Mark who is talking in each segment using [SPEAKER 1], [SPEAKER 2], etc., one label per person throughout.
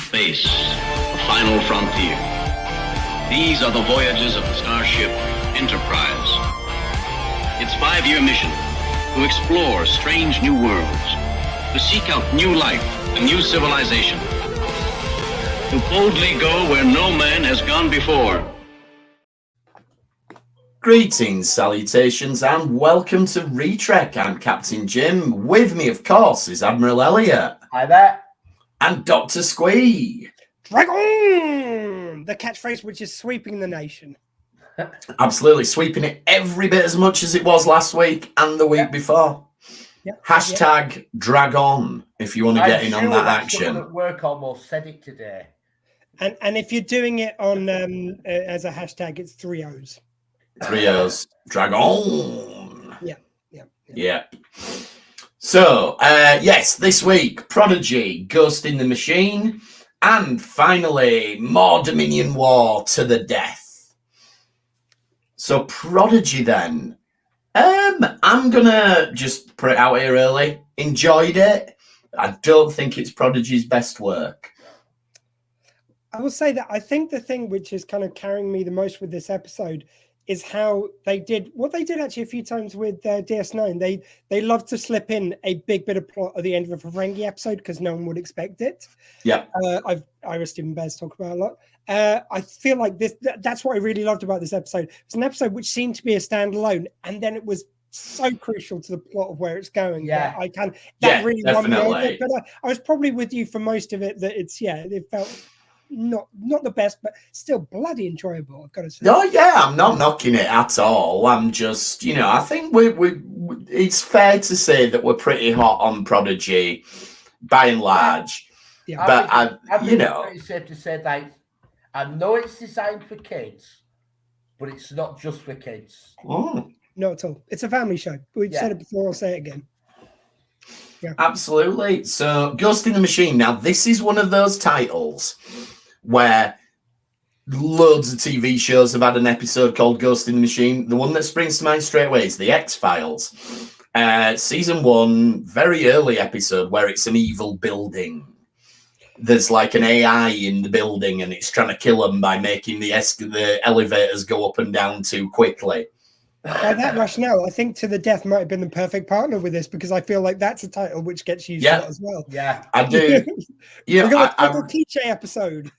[SPEAKER 1] space, the final frontier. These are the voyages of the starship Enterprise. Its 5-year mission: to explore strange new worlds, to seek out new life and new civilization, to boldly go where no man has gone before.
[SPEAKER 2] Greetings, salutations, and welcome to Retrek. I'm Captain Jim. With me, of course, is Admiral Elliot.
[SPEAKER 3] Hi there.
[SPEAKER 2] And Dr. Squee.
[SPEAKER 4] Dragon! The catchphrase which is sweeping the nation.
[SPEAKER 2] Absolutely, sweeping it every bit as much as it was last week and the week before. Hashtag drag on if you want to get in on that action.
[SPEAKER 3] Someone at work almost said it today.
[SPEAKER 4] And if you're doing it on as a hashtag, it's 3 O's.
[SPEAKER 2] 3 O's. Drag on.
[SPEAKER 4] Yeah.
[SPEAKER 2] So, yes, this week, Prodigy, Ghost in the Machine, and finally, more Dominion War to the death. So, Prodigy then. I'm going to just put it out here early. Enjoyed it. I don't think it's Prodigy's best work.
[SPEAKER 4] I will say that I think the thing which is kind of carrying me the most with this episode is how they did what they did actually a few times with DS9. They love to slip in a big bit of plot at the end of a Ferengi episode because no one would expect it.
[SPEAKER 2] Yeah.
[SPEAKER 4] Ira Stephen Bears talk about a lot. I feel like that's what I really loved about this episode. It's an episode which seemed to be a standalone, and then it was so crucial to the plot of where it's going.
[SPEAKER 3] Yeah.
[SPEAKER 4] That really won me over.
[SPEAKER 2] Definitely.
[SPEAKER 4] But I was probably with you for most of it, that it felt not the best, but still bloody enjoyable, I've got to say.
[SPEAKER 2] Oh yeah, I'm not knocking it at all. I'm just, I think it's fair to say that we're pretty hot on Prodigy by and large.
[SPEAKER 4] Yeah.
[SPEAKER 2] But
[SPEAKER 3] I think
[SPEAKER 2] it's
[SPEAKER 3] it's pretty safe to say that I know it's designed for kids, but it's not just for kids.
[SPEAKER 4] Not at all. It's a family show. We've said it before, I'll say it again. Yeah.
[SPEAKER 2] Absolutely. So, Ghost in the Machine. Now, this is one of those titles where loads of TV shows have had an episode called Ghost in the Machine. The one that springs to mind straight away is The X-Files. Season 1, very early episode where it's an evil building. There's like an AI in the building and it's trying to kill them by making the elevators go up and down too quickly.
[SPEAKER 4] By that rationale, I think To the Death might have been the perfect partner with this, because I feel like that's a title which gets used a lot as well.
[SPEAKER 3] Yeah,
[SPEAKER 2] I do.
[SPEAKER 4] We've got a cliche episode.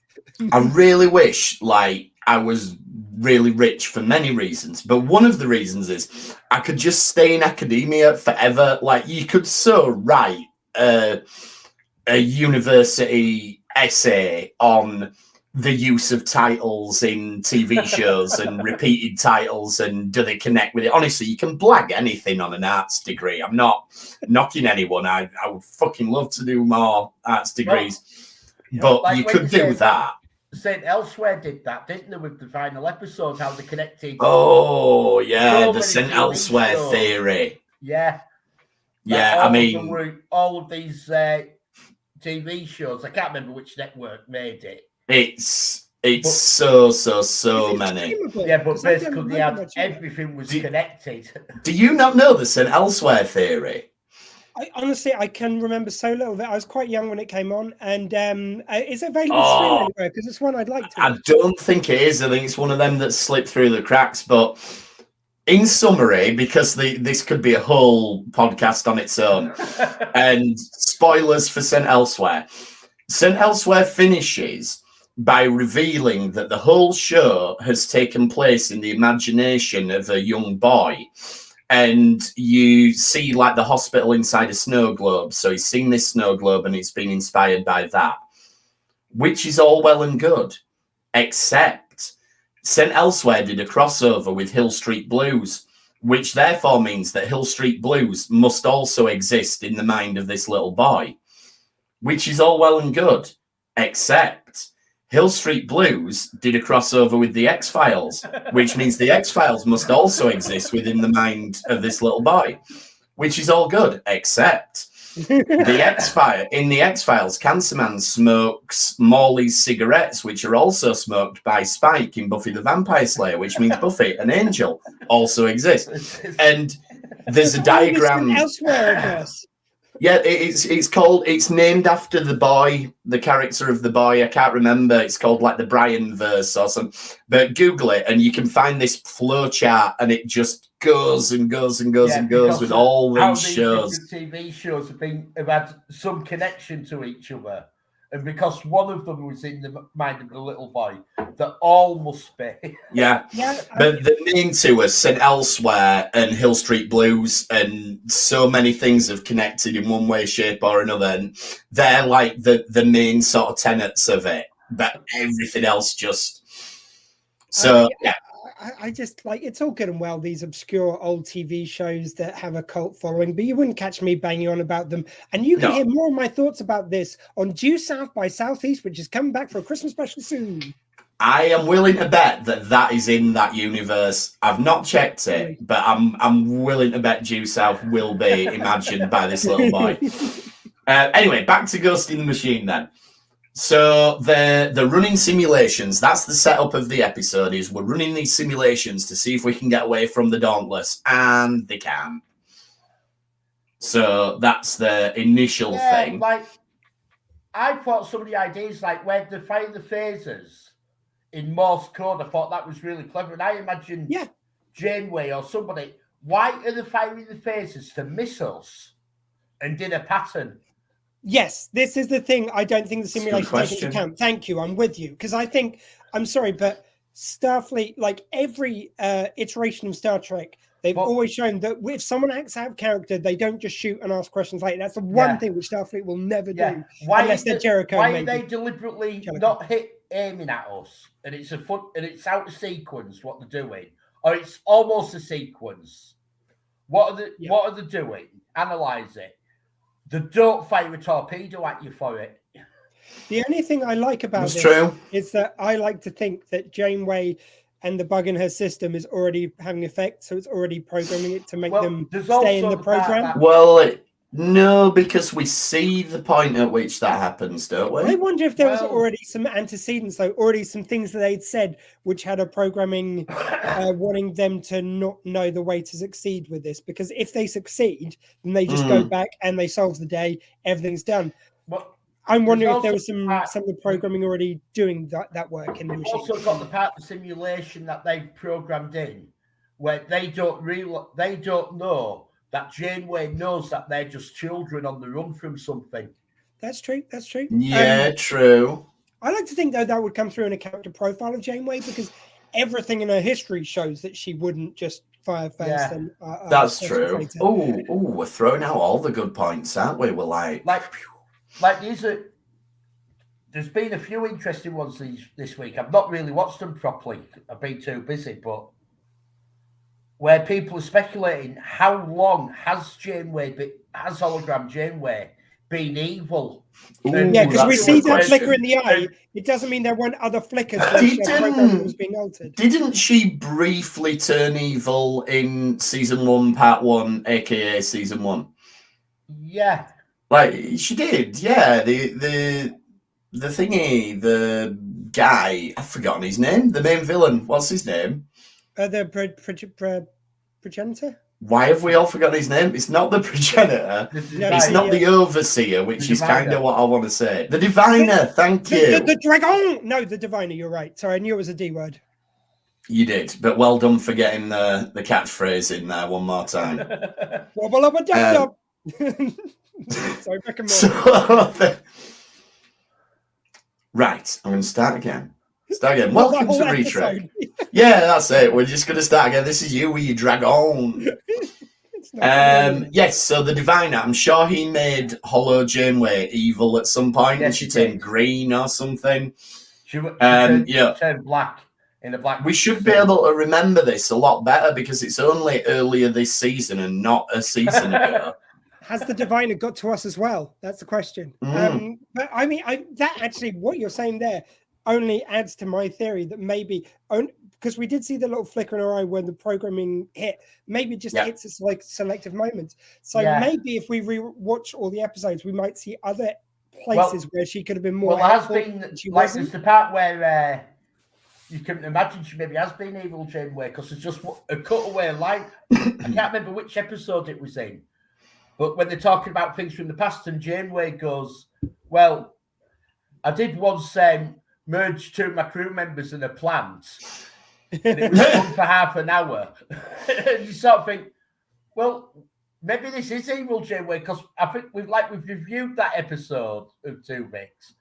[SPEAKER 2] I really wish, I was really rich for many reasons, but one of the reasons is I could just stay in academia forever. You could so write a university essay on the use of titles in TV shows and repeated titles, and do they connect with it? Honestly, you can blag anything on an arts degree. I'm not knocking anyone. I would fucking love to do more arts degrees, but you could do that.
[SPEAKER 3] St. Elsewhere did that, didn't they, with the final episode, how they connected.
[SPEAKER 2] Oh, yeah,
[SPEAKER 3] so
[SPEAKER 2] the St. Elsewhere theory.
[SPEAKER 3] Yeah.
[SPEAKER 2] Yeah, I mean,
[SPEAKER 3] all of these TV shows, I can't remember which network made it.
[SPEAKER 2] It's so many.
[SPEAKER 3] Yeah, but basically everything was connected.
[SPEAKER 2] Do you not know the St. Elsewhere theory?
[SPEAKER 4] I can remember so little of it. I was quite young when it came on, and is it available to stream anywhere? Because it's one I'd like to.
[SPEAKER 2] I don't think it is. I think it's one of them that slipped through the cracks. But in summary, because this could be a whole podcast on its own, and spoilers for St. Elsewhere. St. Elsewhere finishes by revealing that the whole show has taken place in the imagination of a young boy. And you see the hospital inside a snow globe. So he's seen this snow globe and he's been inspired by that, which is all well and good, except St. Elsewhere did a crossover with Hill Street Blues, which therefore means that Hill Street Blues must also exist in the mind of this little boy, which is all well and good, except Hill Street Blues did a crossover with The X-Files, which means The X-Files must also exist within the mind of this little boy, which is all good, except in The X-Files, Cancerman smokes Morley's cigarettes, which are also smoked by Spike in Buffy the Vampire Slayer, which means Buffy, an angel, also exists. And there's a diagram.
[SPEAKER 4] Elsewhere, I guess.
[SPEAKER 2] Yeah, it's named after the boy, the character of the boy. I can't remember. It's called like the Brian verse or something. But Google it and you can find this flow chart, and it just goes and goes and goes and goes with all these shows.
[SPEAKER 3] Different TV shows have had some connection to each other. And because one of them was in the mind of the little boy, that all must be.
[SPEAKER 2] Yeah. But the main two are St. Elsewhere and Hill Street Blues, and so many things have connected in one way, shape, or another. And they're like the main sort of tenets of it. But everything else just. So, yeah.
[SPEAKER 4] I just like, it's all good and well, these obscure old TV shows that have a cult following, but you wouldn't catch me banging on about them. And you can hear more of my thoughts about this on Due South by Southeast, which is coming back for a Christmas special soon.
[SPEAKER 2] I am willing to bet that is in that universe. I've not checked it, but I'm willing to bet Due South will be imagined by this little boy. Anyway, back to Ghost in the Machine then. So they're running simulations. That's the setup of the episode, is we're running these simulations to see if we can get away from the Dauntless, and they can. So that's the initial thing.
[SPEAKER 3] Like, I thought some of the ideas, like when they find the phasers in Morse code, I thought that was really clever. And I imagined Janeway or somebody, why are they firing the phasers to miss us and did a pattern?
[SPEAKER 4] Yes, this is the thing. I don't think the simulation takes into account. Thank you. I'm with you. Because I think, I'm sorry, but Starfleet, like every iteration of Star Trek, they've always shown that if someone acts out of character, they don't just shoot and ask questions later. That's the one thing which Starfleet will never do. Unless they're Jericho.
[SPEAKER 3] Why are they deliberately not aiming at us? And it's out of sequence what they're doing. Or it's almost a sequence. What are they doing? Analyze it. They don't fire a torpedo at you for it.
[SPEAKER 4] The only thing I like about it is that I like to think that Janeway and the bug in her system is already having effect, so it's already programming it to make them stay in the program.
[SPEAKER 2] No, because we see the point at which that happens, don't we?
[SPEAKER 4] I wonder if there was already some antecedents, though, already some things that they'd said which had a programming wanting them to not know the way to succeed with this. Because if they succeed, then they just go back and they solve the day, everything's done. But I'm wondering if there was some of the programming already doing that work in the machine.
[SPEAKER 3] Also got the part of the simulation that they've programmed in, where they don't know that Janeway knows that they're just children on the run from something.
[SPEAKER 4] That's true.
[SPEAKER 2] Yeah, true.
[SPEAKER 4] I like to think, though, that would come through in a character profile of Janeway, because everything in her history shows that she wouldn't just fire first. And,
[SPEAKER 2] that's true. Oh, we're throwing out all the good points, aren't we? We're like
[SPEAKER 3] these are. There's been a few interesting ones this week. I've not really watched them properly. I've been too busy, but where people are speculating how long has hologram Janeway been evil?
[SPEAKER 4] Because we see that flicker in the eye. It doesn't mean there weren't other flickers when the program was being altered.
[SPEAKER 2] Didn't she briefly turn evil in season 1, part 1, aka season 1?
[SPEAKER 3] Yeah.
[SPEAKER 2] Like, she did, yeah. The thingy, the guy, I've forgotten his name, the main villain, what's his name?
[SPEAKER 4] The progenitor?
[SPEAKER 2] Why have we all forgotten his name? It's not the progenitor. It's not the overseer, which is kind of what I want to say. The diviner, thank you.
[SPEAKER 4] The dragon! No, the diviner, you're right. Sorry, I knew it was a D word.
[SPEAKER 2] You did, but well done for getting the catchphrase in there one more time.
[SPEAKER 4] Wobble up a dub. Sorry, back and forth.
[SPEAKER 2] Right, I'm going to start again. Welcome to Retrek. Yeah, that's it. We're just going to start again. This is you with your dragon. Yes, so the diviner, I'm sure he made Holo Janeway evil at some point, and she turned green or something.
[SPEAKER 3] She turned black in a black.
[SPEAKER 2] We should be able to remember this a lot better because it's only earlier this season and not a season ago.
[SPEAKER 4] Has the diviner got to us as well? That's the question. But I mean, that actually, what you're saying there only adds to my theory that maybe, because we did see the little flicker in our eye when the programming hit, maybe it just hits us like selective moments. So maybe if we rewatch all the episodes, we might see other places where she could have been more.
[SPEAKER 3] Well, it has been like there's the part where you can imagine she maybe has been evil Janeway because it's just a cutaway line. I can't remember which episode it was in. But when they're talking about things from the past, and Janeway goes, well, I did once merge two of my crew members in a plant, and it was fun for half an hour. And you sort of think, well, maybe this is evil Janeway, because I think we've reviewed that episode of Two Mix,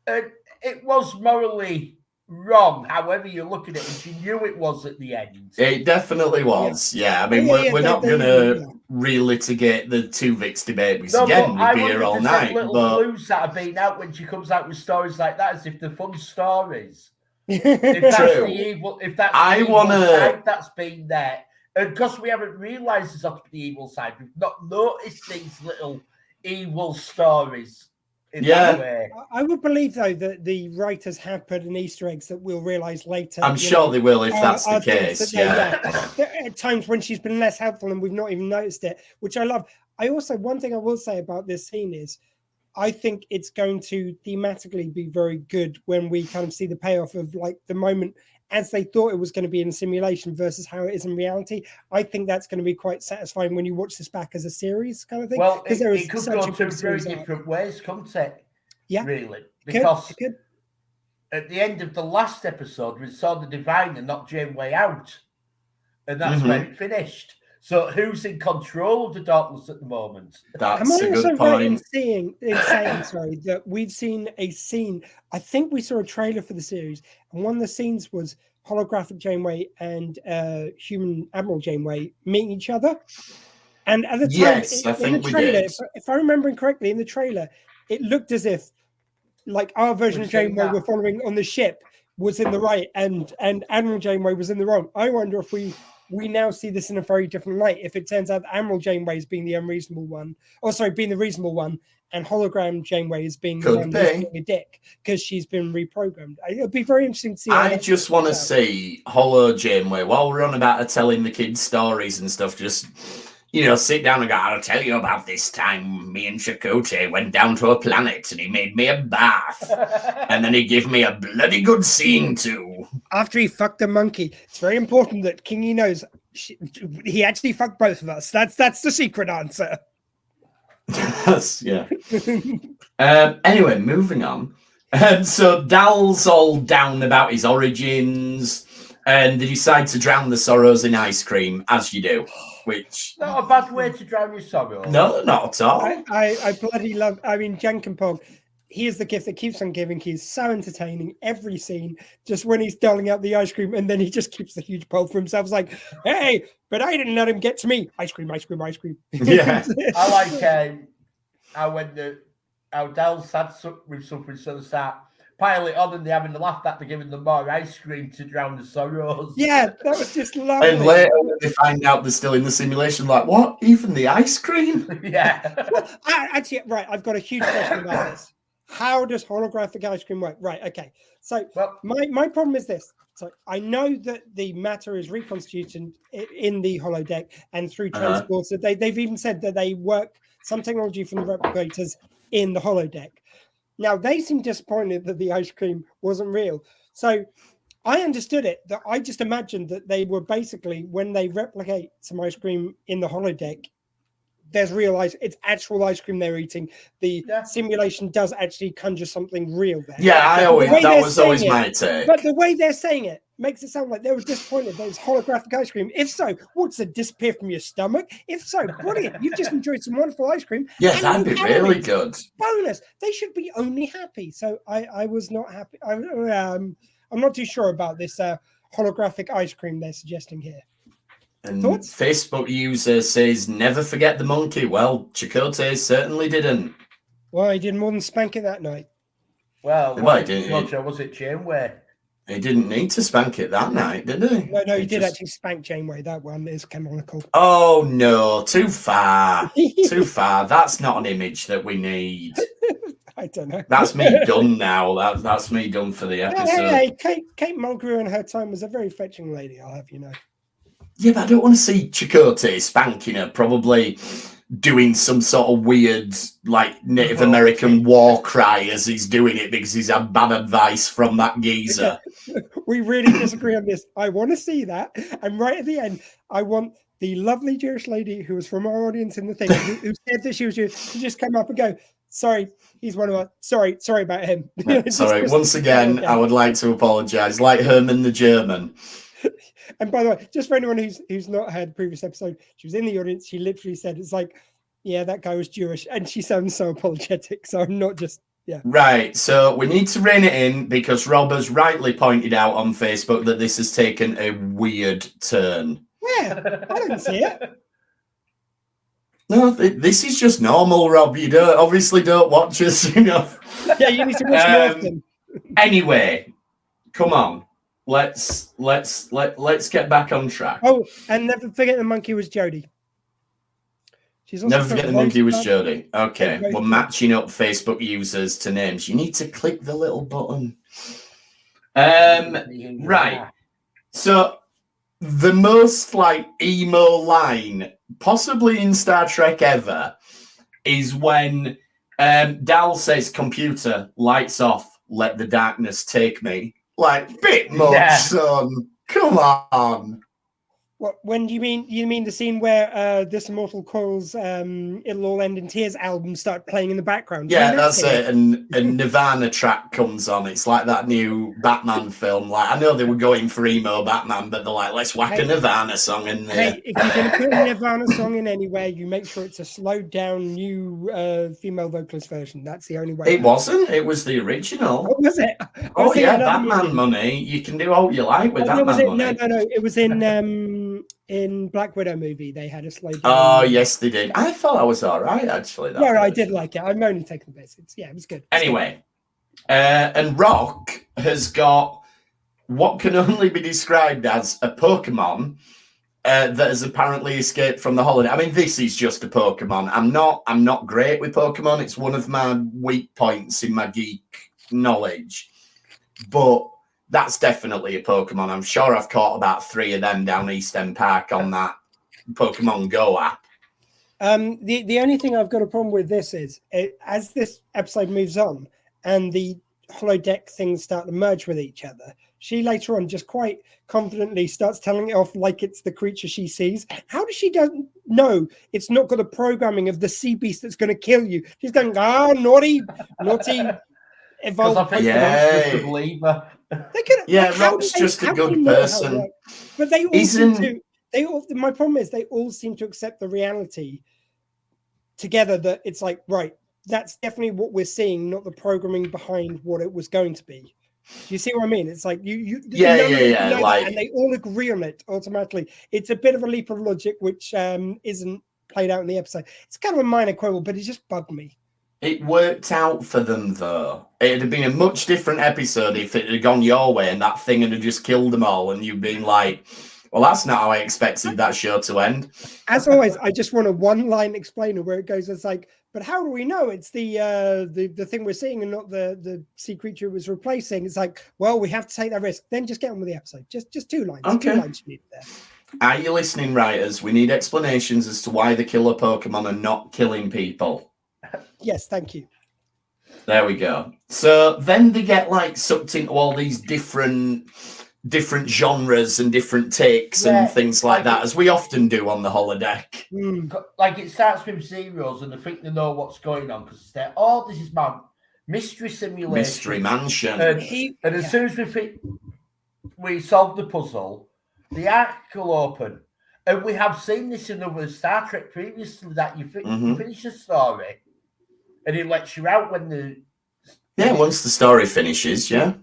[SPEAKER 3] and it was morally wrong, however you look at it, and she knew it was at the end.
[SPEAKER 2] It definitely was, yeah. I mean, we're not going to relitigate the Two Vix debate because, again, we'd be here all night.
[SPEAKER 3] Little
[SPEAKER 2] but
[SPEAKER 3] blues that have been out when she comes out with stories like that, as if they're fun stories. If that's
[SPEAKER 2] True.
[SPEAKER 3] the evil, if that's the evil side that's been there, and because we haven't realised it's up to the evil side, we've not noticed these little evil stories. In that way.
[SPEAKER 4] I would believe, though, that the writers have put in Easter eggs that we'll realise later.
[SPEAKER 2] I'm sure they will if that's the case.
[SPEAKER 4] At times when she's been less helpful and we've not even noticed it, which I love. One thing I will say about this scene is I think it's going to thematically be very good when we kind of see the payoff of like the moment as they thought it was going to be in simulation versus how it is in reality. I think that's going to be quite satisfying when you watch this back as a series kind of thing.
[SPEAKER 3] Well, it could go two very different ways, couldn't it?
[SPEAKER 4] Yeah.
[SPEAKER 3] Really. Because at the end of the last episode, we saw the Diviner knock Janeway out. And that's where it finished. So who's in control of the Darkness at the moment?
[SPEAKER 2] That's a good point.
[SPEAKER 4] In saying, that we've seen a scene. I think we saw a trailer for the series, and one of the scenes was holographic Janeway and human Admiral Janeway meeting each other. And at the time, in the trailer, if I remember correctly, in the trailer, it looked as if like our version of Janeway we're following on the ship was in the right, and Admiral Janeway was in the wrong. I wonder if we now see this in a very different light. If it turns out that Admiral Janeway is being the unreasonable one, being the reasonable one, and hologram Janeway is being the one being a dick because she's been reprogrammed. It'll be very interesting to see.
[SPEAKER 2] I just want to see Holo Janeway while we're on about her telling the kids stories and stuff. Just sit down and go, I'll tell you about this time me and Chakotay went down to a planet and he made me a bath. And then he gave me a bloody good scene too.
[SPEAKER 4] After he fucked a monkey. It's very important that Kingy knows he actually fucked both of us. That's the secret answer.
[SPEAKER 2] Yeah. Anyway, moving on. So Dal's all down about his origins and they decide to drown the sorrows in ice cream, as you do. Which
[SPEAKER 3] not a bad way to drown your sorrow.
[SPEAKER 2] No, not at all.
[SPEAKER 4] I bloody love. I mean, Jankenpog, he is the gift that keeps on giving. He's so entertaining every scene. Just when he's doling out the ice cream, and then he just keeps the huge bowl for himself. It's like, hey, but I didn't let him get to me. Ice cream, ice cream, ice cream.
[SPEAKER 2] Yeah,
[SPEAKER 3] I like how Dal's had with something, so they start pile it on and they're having a laugh that they're giving them more ice cream to drown the sorrows.
[SPEAKER 4] Yeah, that was just lovely.
[SPEAKER 2] And later they find out they're still in the simulation, like, what? Even the ice cream?
[SPEAKER 3] Yeah.
[SPEAKER 4] Well, actually, right, I've got a huge question about this. How does holographic ice cream work? Right, okay. So my problem is this. So I know that the matter is reconstituted in the holodeck and through transports. They've even said that they work some technology from the replicators in the holodeck. Now, they seem disappointed that the ice cream wasn't real. So I understood it, that I just imagined that they were basically, when they replicate some ice cream in the holodeck, there's real ice, it's actual ice cream they're eating. The simulation does actually conjure something real there.
[SPEAKER 2] Yeah, that was always my take.
[SPEAKER 4] But the way they're saying it makes it sound like they were disappointed there's holographic ice cream. If so, what's it disappear from your stomach? If so, brilliant. You've just enjoyed some wonderful ice cream.
[SPEAKER 2] Yeah, that'd be really good.
[SPEAKER 4] Bonus. They should be only happy. So I was not happy. I'm not too sure about this holographic ice cream they're suggesting here.
[SPEAKER 2] And
[SPEAKER 4] Thoughts?
[SPEAKER 2] Facebook user says, never forget the monkey. Well, Chakotay certainly didn't.
[SPEAKER 4] Well, he did more than spank it that night.
[SPEAKER 3] Well,
[SPEAKER 2] was
[SPEAKER 3] it Janeway?
[SPEAKER 2] He didn't need to spank it that night, did he?
[SPEAKER 4] No, he did actually spank Janeway. That one is canonical.
[SPEAKER 2] Oh, no, too far. Too far. That's not an image that we need.
[SPEAKER 4] I don't know.
[SPEAKER 2] That's me done now. That's me done for the episode.
[SPEAKER 4] Hey, Kate Mulgrew in her time was a very fetching lady, I'll have you know.
[SPEAKER 2] Yeah, but I don't want to see Chakotay spanking her, probably doing some sort of weird, like, Native American war cry as he's doing it because he's had bad advice from that geezer.
[SPEAKER 4] We really disagree on this. I want to see that. And right at the end, I want the lovely Jewish lady who was from our audience in the thing, who said that she was Jewish, to just come up and go, sorry, he's one of us. Sorry about him.
[SPEAKER 2] Sorry, once again, I would like to apologise, like Herman the German.
[SPEAKER 4] And by the way, just for anyone who's not heard the previous episode, she was in the audience. She literally said, it's like, yeah, that guy was Jewish. And she sounds so apologetic. So I'm not just, yeah.
[SPEAKER 2] Right. So we need to rein it in because Rob has rightly pointed out on Facebook that this has taken a weird turn.
[SPEAKER 4] Yeah, I didn't see it.
[SPEAKER 2] No, this is just normal, Rob. You obviously don't watch us enough.
[SPEAKER 4] Yeah, you need to watch more of them.
[SPEAKER 2] Anyway, come on. Let's get back on track.
[SPEAKER 4] Oh, and never forget the monkey was Jodie. She's also
[SPEAKER 2] Never forget the monkey was Jodie. Okay,
[SPEAKER 4] Very
[SPEAKER 2] we're
[SPEAKER 4] good.
[SPEAKER 2] matching up Facebook users to names. You need to click the little button. Right. So the most like emo line, possibly in Star Trek ever, is when Dal says, "Computer, lights off, let the darkness take me." Like, bit much, son. Come on.
[SPEAKER 4] What? When do you mean? You mean the scene where This Immortal Coil's "It'll All End in Tears" album start playing in the background?
[SPEAKER 2] Yeah, that's it. And Nirvana track comes on. It's like that new Batman film. Like, I know they were going for emo Batman, but they're like, let's whack a Nirvana song in there.
[SPEAKER 4] Hey, if you're going to put a Nirvana song in anywhere, you make sure it's a slowed down new female vocalist version. That's the only way.
[SPEAKER 2] It wasn't. It was the original.
[SPEAKER 4] What was it?
[SPEAKER 2] Oh yeah, Batman Money. You can do all you like with Batman Money.
[SPEAKER 4] No. It was in Black Widow movie. They had a slow down.
[SPEAKER 2] Oh yes, they did. I thought I was all right actually.
[SPEAKER 4] Yeah, I did like it. I'm only taking the piss. It was good.
[SPEAKER 2] Anyway, and Rock has got what can only be described as a Pokemon that has apparently escaped from the holiday. I mean, this is just a Pokemon. I'm not great with Pokemon. It's one of my weak points in my geek knowledge, but that's definitely a Pokemon. I'm sure I've caught about 3 of them down East End Park on that Pokemon Go app.
[SPEAKER 4] The only thing I've got a problem with this is as this episode moves on and the holodeck things start to merge with each other, she later on just quite confidently starts telling it off like it's the creature she sees. How does she don't know it's not got the programming of the sea beast that's going to kill you? She's going, naughty, evolve.
[SPEAKER 3] I think
[SPEAKER 2] yeah.
[SPEAKER 3] the believer.
[SPEAKER 2] Rock's just a good person.
[SPEAKER 4] But they all seem to. My problem is they all seem to accept the reality together that it's like, right, that's definitely what we're seeing, not the programming behind what it was going to be. Do you see what I mean? It's like you like, and they all agree on it automatically. It's a bit of a leap of logic, which isn't played out in the episode. It's kind of a minor quibble, but it just bugged me.
[SPEAKER 2] It worked out for them, though. It'd have been a much different episode if it had gone your way and that thing had just killed them all, and you'd been like, well, that's not how I expected that show to end.
[SPEAKER 4] As always, I just want a one-line explainer where it goes, it's like, but how do we know it's the thing we're seeing and not the sea creature it was replacing? It's like, well, we have to take that risk. Then just get on with the episode. Just 2 lines.
[SPEAKER 2] Okay.
[SPEAKER 4] 2 lines you need there.
[SPEAKER 2] Are you listening, writers? We need explanations as to why the killer Pokemon are not killing people.
[SPEAKER 4] Yes, thank you.
[SPEAKER 2] There we go. So then they get like sucked into all these different genres and different takes and things like that, as we often do on the holodeck.
[SPEAKER 3] Like it starts with zeros and they think they know what's going on because they're, this is my mystery simulation.
[SPEAKER 2] Mystery mansion.
[SPEAKER 3] And as soon as we think we solve the puzzle, the arc will open. And we have seen this in other Star Trek previously, that you finish a story and it lets you out when
[SPEAKER 2] once the story finishes, yeah.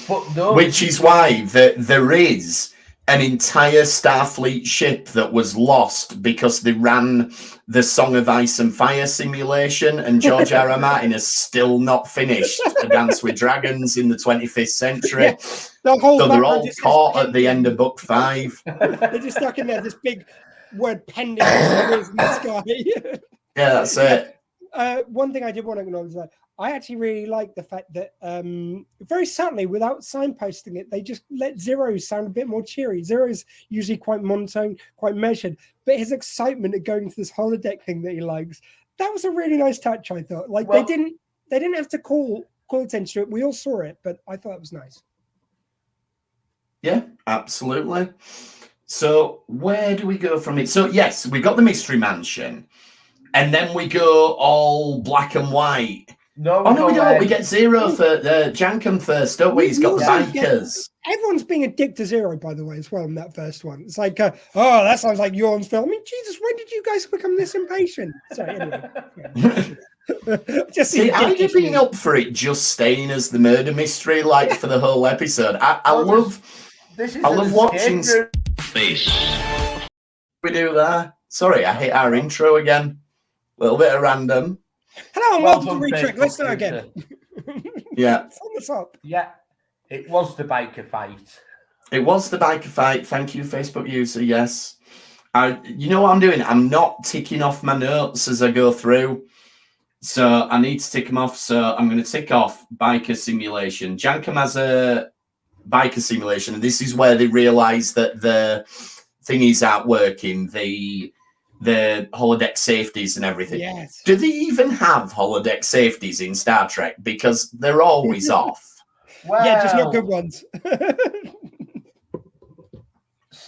[SPEAKER 3] But no,
[SPEAKER 2] which is why there is an entire Starfleet ship that was lost because they ran the Song of Ice and Fire simulation, and George R. R. Martin has still not finished A Dance with Dragons in the 25th century. Yeah, so they're all caught at the end of book 5.
[SPEAKER 4] They're just stuck in there, this big word pending in the sky.
[SPEAKER 2] Yeah, that's it.
[SPEAKER 4] One thing I did want to acknowledge that I actually really like the fact that very subtly, without signposting it, they just let Zero's sound a bit more cheery. Zero's usually quite monotone, quite measured, but his excitement at going to this holodeck thing that he likes, that was a really nice touch, I thought. Like, they didn't have to call attention to it. We all saw it, but I thought it was nice.
[SPEAKER 2] Yeah, absolutely. So where do we go from it? So yes, we got the Mystery Mansion, and then we go all black and white.
[SPEAKER 3] No,
[SPEAKER 2] Oh no, we don't. We get Zero for Jankum first, don't we? He's got the
[SPEAKER 4] also get-
[SPEAKER 2] bikers.
[SPEAKER 4] Everyone's being a dick to Zero, by the way, as well in that first one. It's like, oh, that sounds like Yorn's film. I mean, Jesus, when did you guys become this impatient? So anyway, just
[SPEAKER 2] See, are you being up for it just staying as the murder mystery like for the whole episode? I love watching
[SPEAKER 1] Space.
[SPEAKER 2] we do that. Sorry, I hit our intro again. A little bit of random.
[SPEAKER 4] Hello and welcome to Retrick. Let's start again.
[SPEAKER 2] Yeah.
[SPEAKER 4] Sum this up.
[SPEAKER 3] Yeah, it was the biker fight.
[SPEAKER 2] It was the biker fight. Thank you, Facebook user. Yes. You know what I'm doing? I'm not ticking off my notes as I go through. So I need to tick them off. So I'm going to tick off biker simulation. Jankum has a biker simulation, and this is where they realise that the thingies aren't working. The holodeck safeties and everything.
[SPEAKER 4] Yes.
[SPEAKER 2] Do they even have holodeck safeties in Star Trek? Because they're always off.
[SPEAKER 3] Well,
[SPEAKER 4] Yeah, just not good ones.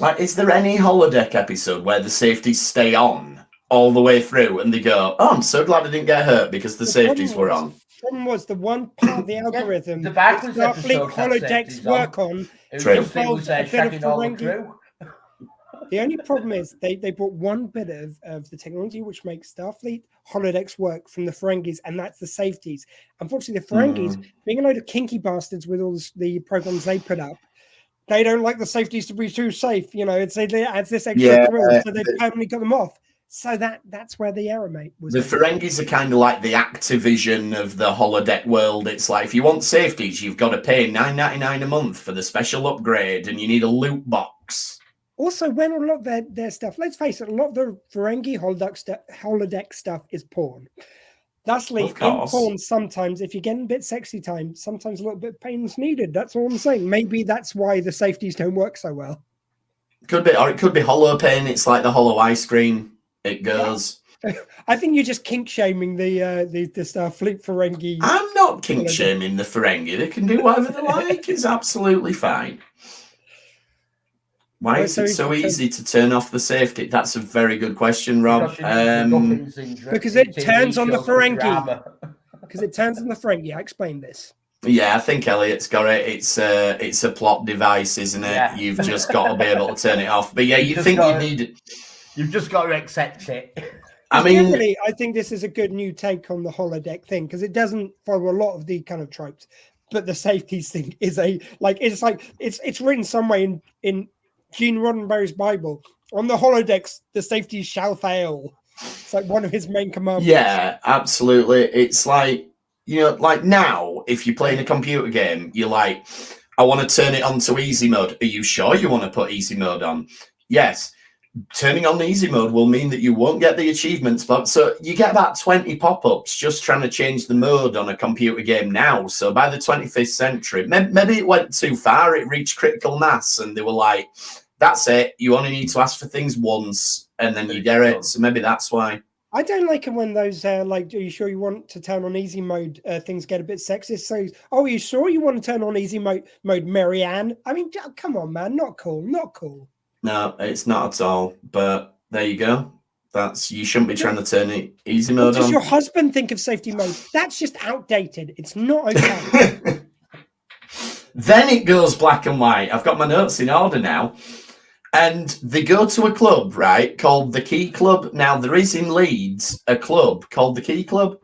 [SPEAKER 2] Like, is there any holodeck episode where the safeties stay on all the way through and they go, oh, I'm so glad I didn't get hurt because the safeties were on?
[SPEAKER 4] The problem was the one part of the algorithm
[SPEAKER 3] the
[SPEAKER 4] that
[SPEAKER 3] Barclays
[SPEAKER 4] Starfleet
[SPEAKER 3] episode had
[SPEAKER 4] holodecks
[SPEAKER 3] safeties
[SPEAKER 4] work on.
[SPEAKER 3] It was
[SPEAKER 2] True.
[SPEAKER 3] just they was
[SPEAKER 4] A bit of
[SPEAKER 3] checking all the
[SPEAKER 4] Ferengi.
[SPEAKER 3] crew.
[SPEAKER 4] The only problem is they brought one bit of the technology which makes Starfleet holodecks work from the Ferengis, and that's the safeties. Unfortunately, the Ferengis, being a load of kinky bastards with all the programs they put up, they don't like the safeties to be too safe. You know, it adds this extra thrill, so they permanently got them off. So that's where the error, mate, was.
[SPEAKER 2] The Ferengis are kind of like the Activision of the holodeck world. It's like, if you want safeties, you've got to pay $9.99 a month for the special upgrade, and you need a loot box.
[SPEAKER 4] Also, when a lot of their stuff, let's face it, a lot of the Ferengi holodeck stuff is porn. Thusly, in porn, sometimes if you're getting a bit sexy time, sometimes a little bit of pain's needed. That's all I'm saying. Maybe that's why the safeties don't work so well.
[SPEAKER 2] Could be, or it could be hollow pain. It's like the hollow ice cream. It goes.
[SPEAKER 4] I think you're just kink shaming the Starfleet Ferengi.
[SPEAKER 2] I'm not kink shaming the Ferengi. They can do whatever they like. It's absolutely fine. Why is it so easy to turn off the safety? That's a very good question, Rob.
[SPEAKER 4] Because it turns on the Ferengi. Because it turns on the Ferengi. I explained this.
[SPEAKER 2] Yeah, I think Elliot's got it. It's a plot device, isn't it? Yeah. You've just got to be able to turn it off. But yeah, you think you need it.
[SPEAKER 3] You've just got to accept it.
[SPEAKER 2] I mean,
[SPEAKER 4] generally, I think this is a good new take on the holodeck thing because it doesn't follow a lot of the kind of tropes. But the safeties thing is it's written some way in Gene Roddenberry's Bible. On the holodecks, the safeties shall fail. It's like one of his main commandments.
[SPEAKER 2] Yeah, absolutely. It's like, you know, like now, if you're playing a computer game, you're like, I want to turn it on to easy mode. Are you sure you want to put easy mode on? Yes. Turning on the easy mode will mean that you won't get the achievements, but so you get about 20 pop-ups just trying to change the mode on a computer game now. So by the 25th century, maybe it went too far. It reached critical mass and they were like, that's it. You only need to ask for things once and then you get it. So maybe that's why.
[SPEAKER 4] I don't like it when those like, are you sure you want to turn on easy mode? Things get a bit sexist. So, oh, are you sure you want to turn on easy mode, Marianne? I mean, come on, man, not cool, not cool.
[SPEAKER 2] No, it's not at all. But there you go. You shouldn't be trying to turn it easy mode on.
[SPEAKER 4] Does your husband think of safety mode? That's just outdated. It's not okay.
[SPEAKER 2] Then it goes black and white. I've got my notes in order now. And they go to a club, right, called the Key Club. Now, there is in Leeds a club called the Key Club.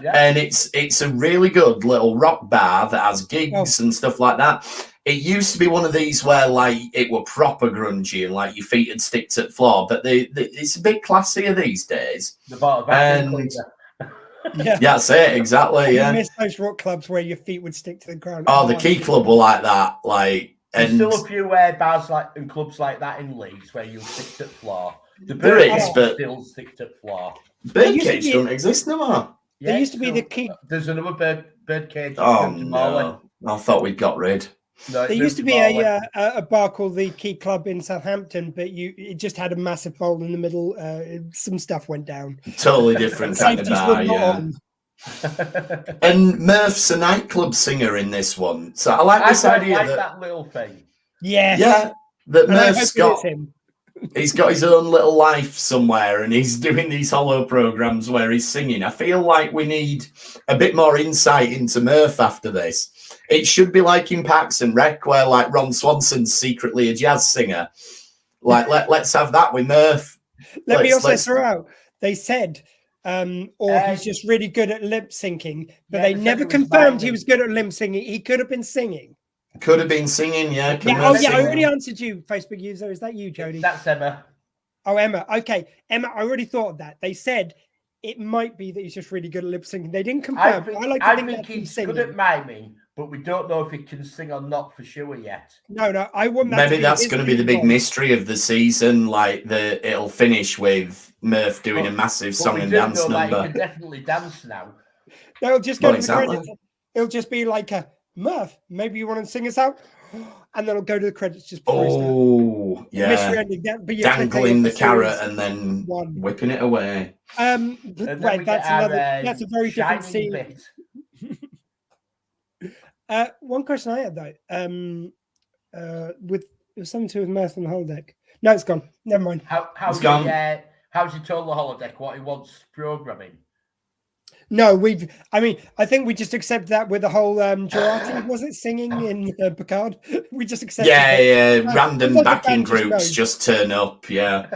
[SPEAKER 2] Yeah. And it's a really good little rock bar that has gigs and stuff like that. It used to be one of these where, like, it were proper grungy and, like, your feet would stick to the floor. But it's a bit classier these days. Yeah, that's it, exactly, yeah.
[SPEAKER 4] I miss those rock clubs where your feet would stick to the ground.
[SPEAKER 2] Oh, the Key Club were like that, like...
[SPEAKER 3] There's still a few bars and clubs like that in Leeds where you'll stick to the floor.
[SPEAKER 2] There is, but
[SPEAKER 3] still stick to the floor.
[SPEAKER 2] Birdcage don't exist no more.
[SPEAKER 4] There used to be the Key.
[SPEAKER 3] There's another birdcage.
[SPEAKER 2] Oh no! I thought we'd got rid.
[SPEAKER 4] No, there used to be a bar called the Key Club in Southampton, but it just had a massive bowl in the middle. Some stuff went down.
[SPEAKER 2] Totally different kind of bar, yeah. And Murph's a nightclub singer in this one, so I like this idea
[SPEAKER 3] like that little thing.
[SPEAKER 4] Yes.
[SPEAKER 2] Yeah, that Murph's got. He's got his own little life somewhere, and he's doing these hollow programs where he's singing. I feel like we need a bit more insight into Murph after this. It should be like in Parks and Rec, where like Ron Swanson's secretly a jazz singer. Like let's have that with Murph.
[SPEAKER 4] Let me also throw out. They said, he's just really good at lip syncing, but they never confirmed he was good at lip singing. He could have been singing.
[SPEAKER 2] Could have been singing, yeah.
[SPEAKER 4] I already answered you, Facebook user. Is that you, Jody?
[SPEAKER 3] That's Emma.
[SPEAKER 4] Oh, Emma. Okay, Emma. I already thought of that. They said it might be that he's just really good at lip syncing. They didn't confirm.
[SPEAKER 3] I think he's good at miming, but we don't know if he can sing or not for sure yet.
[SPEAKER 4] No, I want that.
[SPEAKER 2] Maybe that's going to be the big mystery of the season. Like it'll finish with Murph doing a massive song and dance number.
[SPEAKER 3] He can definitely dance now.
[SPEAKER 4] They'll just go to the credits. It'll just be like a Murph. Maybe you want to sing us out, and then it'll go to the credits just before.
[SPEAKER 2] Oh, yeah.
[SPEAKER 4] Mystery ending.
[SPEAKER 2] Dangling the carrot and then whipping it away.
[SPEAKER 4] Right, that's a very different scene. One question I had though, it was something to do with Murph on the holodeck. No, it's gone. Never mind.
[SPEAKER 3] How's he told the holodeck what he wants programming?
[SPEAKER 4] No, I think we just accept that with the whole Jurati, was it singing in Picard? We just accept.
[SPEAKER 2] Yeah. Random backing groups just turn up. Yeah.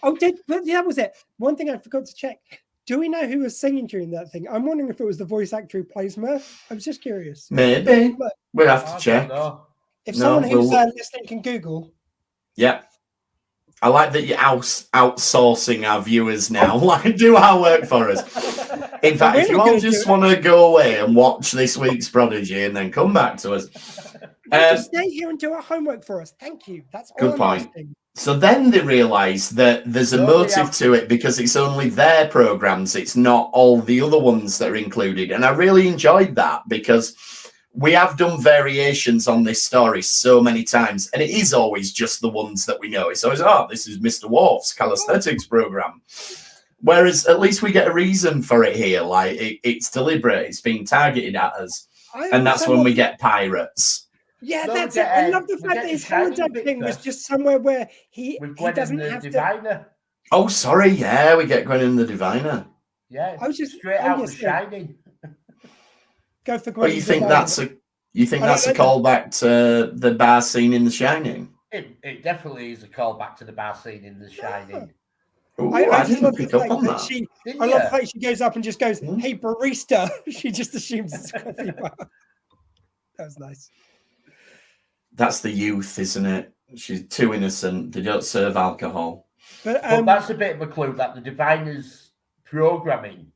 [SPEAKER 4] That was it. One thing I forgot to check. Do we know who was singing during that thing? I'm wondering if it was the voice actor who plays Murph. I was just curious.
[SPEAKER 2] Maybe. We'll have to check.
[SPEAKER 4] If someone who's listening can Google.
[SPEAKER 2] Yeah. I like that you're outsourcing our viewers now. Like, do our work for us. In fact, if you all just want to go away and watch this week's Prodigy and then come back to us.
[SPEAKER 4] Just stay here and do our homework for us. Thank you. That's all.
[SPEAKER 2] Good point. So then they realise that there's a motive to it because it's only their programs. It's not all the other ones that are included. And I really enjoyed that because we have done variations on this story so many times, and it is always just the ones that we know. It's always, this is Mr. Worf's calisthenics program. Whereas at least we get a reason for it here. Like it's deliberate. It's being targeted at us. And that's when we get pirates.
[SPEAKER 4] Yeah, that's it. I love the fact that his holodeck thing was just somewhere where he doesn't have to.
[SPEAKER 2] Oh, sorry. Yeah, we get Gwen the Diviner.
[SPEAKER 3] Yeah, I was just straight out of Shining.
[SPEAKER 4] Go for Gwen.
[SPEAKER 2] But you think that's a callback to the bar scene in The Shining?
[SPEAKER 3] It definitely is a callback to the bar scene in The Shining.
[SPEAKER 2] Ooh, I didn't pick up on that.
[SPEAKER 4] I love the fact she goes up and just goes, "Hey, barista." She just assumes it's a coffee bar. That was nice.
[SPEAKER 2] That's the youth, isn't it? She's too innocent. They don't serve alcohol.
[SPEAKER 3] But that's a bit of a clue that the Diviner's programming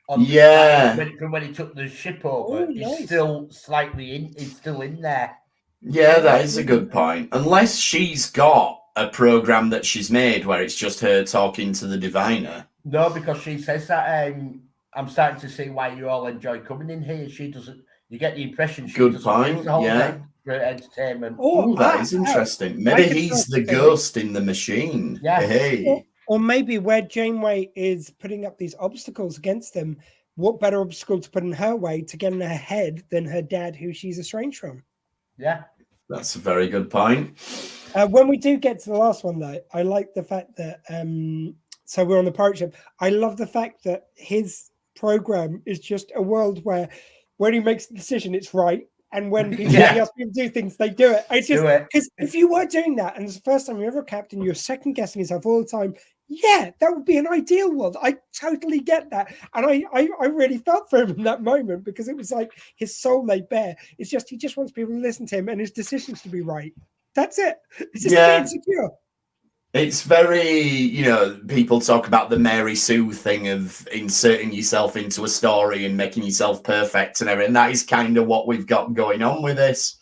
[SPEAKER 3] from when he took the ship over is still slightly in. It's still in there.
[SPEAKER 2] Yeah, that is a good point. Unless she's got a program that she's made where it's just her talking to the Diviner.
[SPEAKER 3] No, because she says that. I'm starting to see why you all enjoy coming in here. She doesn't. You get the impression she doesn't use the whole thing for entertainment.
[SPEAKER 2] Oh, that is interesting. Maybe he's the ghost in the machine.
[SPEAKER 3] Yeah.
[SPEAKER 2] Hey.
[SPEAKER 4] Or maybe where Janeway is putting up these obstacles against them, what better obstacle to put in her way to get in her head than her dad, who she's estranged from?
[SPEAKER 3] Yeah.
[SPEAKER 2] That's a very good point.
[SPEAKER 4] When we do get to the last one, though, I like the fact that, so we're on the pirate ship. I love the fact that his program is just a world where when he makes the decision, it's right. And when people ask people to do things, they do it. It's just because if you were doing that and it's the first time you're ever a captain, you're second guessing yourself all the time. Yeah, that would be an ideal world. I totally get that. And I really felt for him in that moment because it was like his soul laid bare. It's just he just wants people to listen to him and his decisions to be right. That's it. It's just insecure.
[SPEAKER 2] It's very, people talk about the Mary Sue thing of inserting yourself into a story and making yourself perfect and everything. That is kind of what we've got going on with this.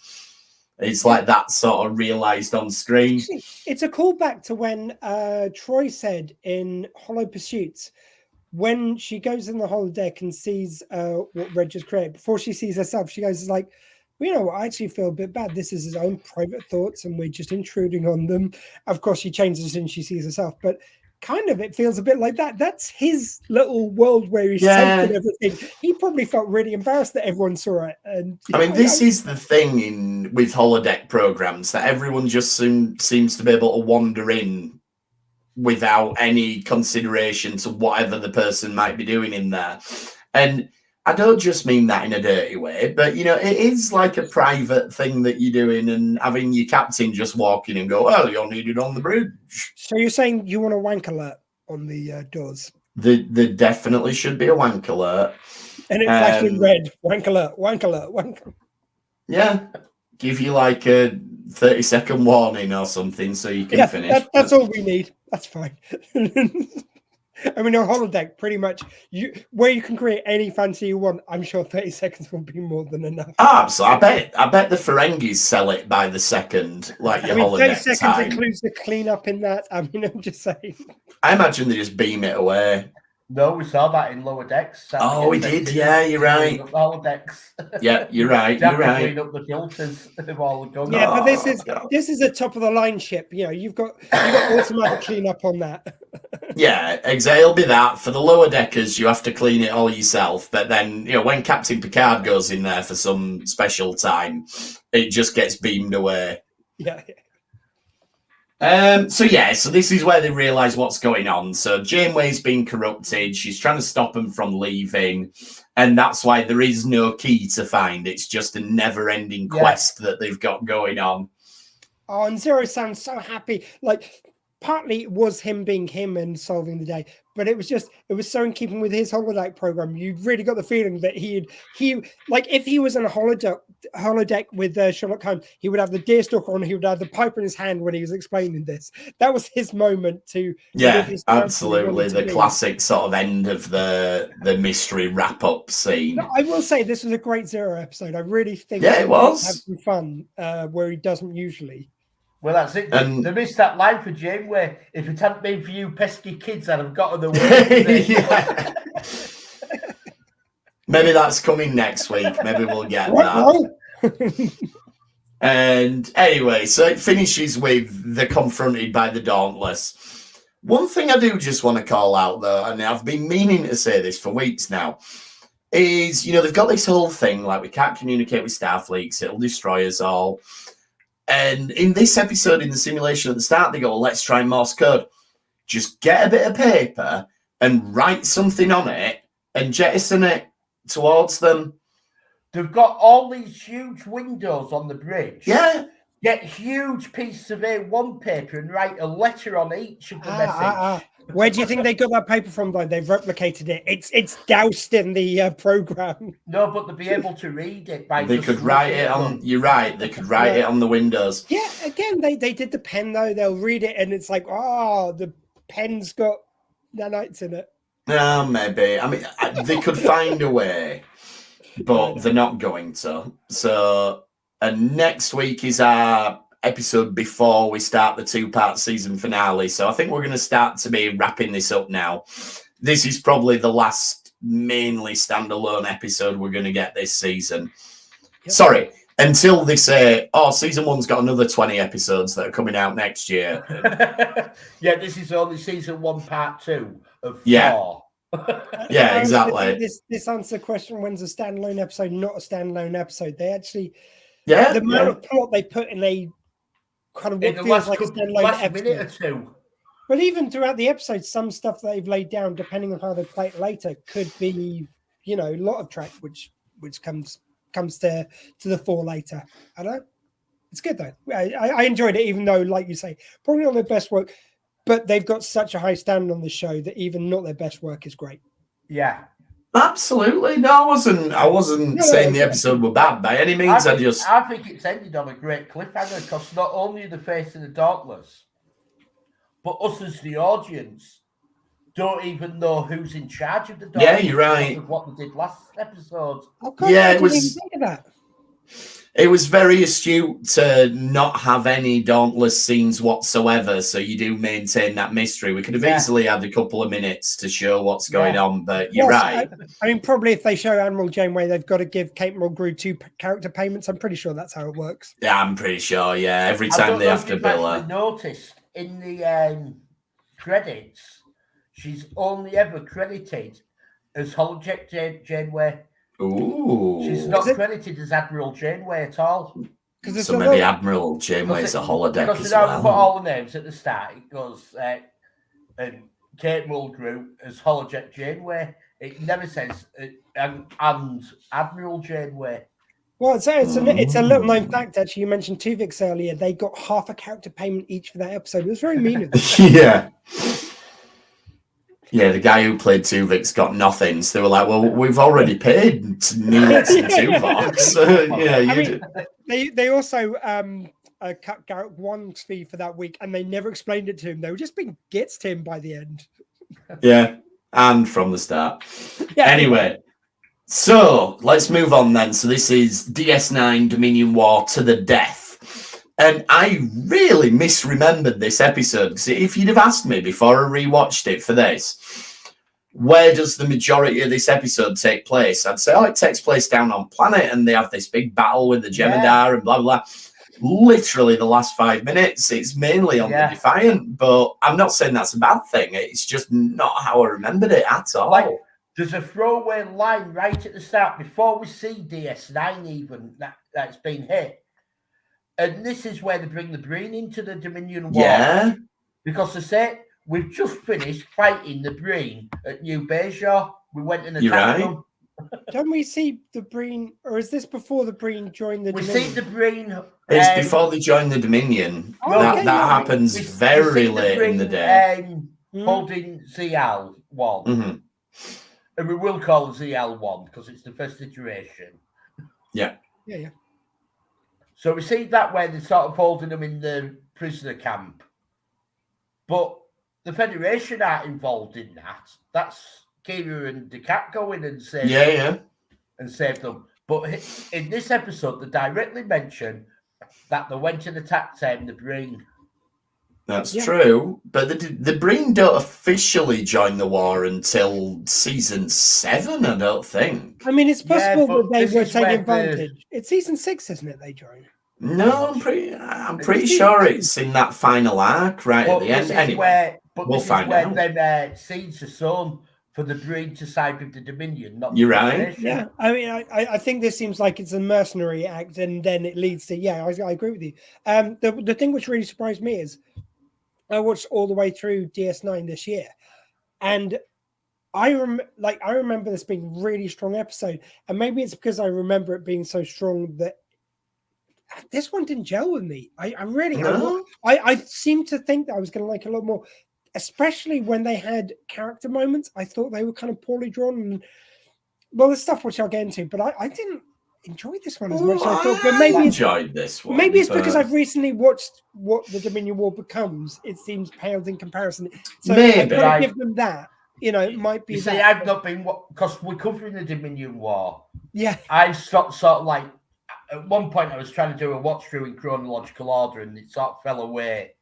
[SPEAKER 2] It's like that sort of realised on screen.
[SPEAKER 4] It's a callback to when Troy said in Hollow Pursuits, when she goes in the holodeck and sees what Red just created, before she sees herself, she goes like, I actually feel a bit bad. This is his own private thoughts and we're just intruding on them. Of course, she changes and she sees herself. But kind of it feels a bit like that. That's his little world where he's safe and everything. He probably felt really embarrassed that everyone saw it. And
[SPEAKER 2] I mean, this is the thing with holodeck programs, that everyone just seems to be able to wander in without any consideration to whatever the person might be doing in there. And I don't just mean that in a dirty way, but, you know, it is like a private thing that you're doing, and having your captain just walk in and go, well, you're needed on the bridge.
[SPEAKER 4] So you're saying you want a wank alert on the doors?
[SPEAKER 2] There definitely should be a wank alert.
[SPEAKER 4] And it flashes in red. Wank alert, wank alert, wank alert.
[SPEAKER 2] Yeah. Give you like a 30-second warning or something so you can finish.
[SPEAKER 4] That's all we need. That's fine. I mean, on holodeck, pretty much, where you can create any fancy you want, I'm sure 30 seconds will be more than enough.
[SPEAKER 2] So I bet the Ferengis sell it by the second, like your holodeck
[SPEAKER 4] 30 seconds
[SPEAKER 2] time.
[SPEAKER 4] includes the cleanup in that. I mean, I'm just saying.
[SPEAKER 2] I imagine they just beam it away.
[SPEAKER 3] No, we saw that in Lower Decks.
[SPEAKER 2] Oh, we did. Yeah, you're right.
[SPEAKER 3] The holodecks.
[SPEAKER 2] Yeah, you're right. You're right.
[SPEAKER 3] Clean up the filters of all the guns.
[SPEAKER 4] Yeah, but this is a top of the line ship. You know, you've got automatic cleanup on that.
[SPEAKER 2] Yeah, exactly. It'll be that. For the lower deckers, you have to clean it all yourself. But then, you know, when Captain Picard goes in there for some special time, it just gets beamed away.
[SPEAKER 4] Yeah.
[SPEAKER 2] So this is where they realise what's going on. So Janeway's been corrupted. She's trying to stop them from leaving. And that's why there is no key to find. It's just a never-ending quest that they've got going on.
[SPEAKER 4] Oh, and Zero sounds so happy. Like, partly it was him being him and solving the day, but it was so in keeping with his holodeck program. You really got the feeling that he like, if he was in a holodeck with Sherlock Holmes, he would have the deerstalker on, he would have the pipe in his hand when he was explaining this. That was his moment to
[SPEAKER 2] absolutely the classic sort of end of the mystery wrap-up scene.
[SPEAKER 4] No, I will say this was a great Zero episode. I really think
[SPEAKER 2] it was
[SPEAKER 4] have some fun where he doesn't usually.
[SPEAKER 3] Well, that's it. They missed that line for Janeway. If it hadn't been for you pesky kids, I'd have gotten away.
[SPEAKER 2] Maybe that's coming next week. Maybe we'll get that. And anyway, so it finishes with the confronted by the Dauntless. One thing I do just want to call out, though, and I've been meaning to say this for weeks now, is, you know, they've got this whole thing, like, we can't communicate with Starfleet, it'll destroy us all. And in this episode, in the simulation at the start, they go, let's try Morse code. Just get a bit of paper and write something on it and jettison it towards them.
[SPEAKER 3] They've got all these huge windows on the bridge.
[SPEAKER 2] Yeah.
[SPEAKER 3] Get huge pieces of A1 paper and write a letter on each of the message.
[SPEAKER 4] Where do you think they got that paper from, though? They've replicated it. It's doused in the program.
[SPEAKER 3] No, but they'll be able to read it.
[SPEAKER 2] They could write it on. You're right. They could write it on the windows.
[SPEAKER 4] Yeah. Again, they did the pen though. They'll read it, and it's like, the pen's got nanites in it.
[SPEAKER 2] No, maybe. I mean, they could find a way, but they're not going to. So, and next week is our episode before we start the 2-part season finale. So I think we're going to start to be wrapping this up now. This is probably the last mainly standalone episode we're going to get this season. Yep. Sorry, until they say, season 1's got another 20 episodes that are coming out next year.
[SPEAKER 3] Yeah, this is only season 1, part 2 of 4.
[SPEAKER 2] Yeah, exactly.
[SPEAKER 4] This answers the question, when's a standalone episode not a standalone episode? They actually,
[SPEAKER 2] the
[SPEAKER 4] amount of plot they put in a kind of what feels like a standalone episode.
[SPEAKER 3] Minute or two.
[SPEAKER 4] But even throughout the episode, some stuff that they've laid down, depending on how they play it later, could be, you know, a lot of track which comes to the fore later. I don't know. It's good though. I enjoyed it, even though, like you say, probably not their best work, but they've got such a high standard on the show that even not their best work is great.
[SPEAKER 3] Yeah.
[SPEAKER 2] Absolutely. No, I wasn't saying the episode were bad by any means. I
[SPEAKER 3] think it's ended on a great cliffhanger, because not only are they facing the Dauntless, but us as the audience don't even know who's in charge of the Dauntless.
[SPEAKER 2] Yeah, you're right.
[SPEAKER 3] Of what they did last episode.
[SPEAKER 2] It was very astute to not have any Dauntless scenes whatsoever, so you do maintain that mystery. We could have easily had a couple of minutes to show what's going on, but you're right.
[SPEAKER 4] I mean, probably if they show Admiral Janeway, they've got to give Kate Mulgrew 2 character payments. I'm pretty sure that's how it works.
[SPEAKER 2] Yeah, I'm pretty sure, every time they have to bill her.
[SPEAKER 3] Noticed in the credits, she's only ever credited as Holojet Janeway.
[SPEAKER 2] Ooh.
[SPEAKER 3] She's not credited as Admiral Janeway at all.
[SPEAKER 2] So maybe Admiral Janeway is a holodeck
[SPEAKER 3] because
[SPEAKER 2] as
[SPEAKER 3] they don't
[SPEAKER 2] well.
[SPEAKER 3] put all the names at the start. It goes and Kate Mulgrew as Holojet Janeway. It never says and Admiral Janeway.
[SPEAKER 4] Well, so it's a little known fact, actually. You mentioned Tuvix earlier. They got half a character payment each for that episode. It was very mean of them.
[SPEAKER 2] Yeah. Yeah, the guy who played Tuvix got nothing. So they were like, well, we've already paid Neelix and Tuvok. Yeah, you did.
[SPEAKER 4] They also cut Garrett Wang's fee for that week, and they never explained it to him. They were just being gits to him by the end.
[SPEAKER 2] Yeah, and from the start.
[SPEAKER 4] Yeah.
[SPEAKER 2] Anyway, so let's move on then. So this is DS9 Dominion War to the death. And I really misremembered this episode, because if you'd have asked me before I rewatched it for this, where does the majority of this episode take place? I'd say, oh, it takes place down on planet, and they have this big battle with the Jem'Hadar and blah, blah, blah. Literally the last 5 minutes, it's mainly on the Defiant, but I'm not saying that's a bad thing. It's just not how I remembered it at all.
[SPEAKER 3] Like, there's a throwaway line right at the start, before we see DS9 even, that's been hit. And this is where they bring the Breen into the Dominion War.
[SPEAKER 2] Yeah.
[SPEAKER 3] Because they say, we've just finished fighting the Breen at New Voyager. We went and attacked them.
[SPEAKER 4] Don't we see the Breen, or is this before the Breen joined the Dominion?
[SPEAKER 3] We see the Breen.
[SPEAKER 2] It's before they join the Dominion. That happens very late in the day.
[SPEAKER 3] Holding ZL 1.
[SPEAKER 2] Mm-hmm.
[SPEAKER 3] And we will call it ZL 1 because it's the first iteration.
[SPEAKER 2] Yeah.
[SPEAKER 4] Yeah.
[SPEAKER 3] So we see that way they're sort of holding them in the prisoner camp. But the Federation aren't involved in that. That's Kira and Decat going and save and save them. But in this episode, they directly mention that they went and attacked the Breen.
[SPEAKER 2] That's true. But the Breen don't officially join the war until season 7, I don't think.
[SPEAKER 4] I mean, it's possible that they were taking advantage. It's season 6, isn't it? They join.
[SPEAKER 2] No, I'm pretty sure it's in that final arc right at the end. Anyway, we'll find out.
[SPEAKER 3] Then seeds are sown for the Breen to side with the Dominion. Not
[SPEAKER 2] You're right.
[SPEAKER 4] Yeah, I mean, I think this seems like it's a mercenary act, and then it leads to I agree with you. The thing which really surprised me is I watched all the way through DS9 this year, and I remember this being a really strong episode, and maybe it's because I remember it being so strong that this one didn't gel with me. I seem to think that I was going to like it a lot more, especially when they had character moments. I thought they were kind of poorly drawn, and there's stuff which I'll get into, but I didn't enjoy this one as much as I thought. But maybe
[SPEAKER 2] enjoyed this one.
[SPEAKER 4] Maybe it's because I've recently watched what the Dominion War becomes. It seems paled in comparison. So
[SPEAKER 2] maybe
[SPEAKER 4] I give them that. It might be.
[SPEAKER 3] You see, I've not been because we're covering the Dominion War.
[SPEAKER 4] Yeah,
[SPEAKER 3] I sort of like. At one point, I was trying to do a watch through in chronological order, and it sort of fell away.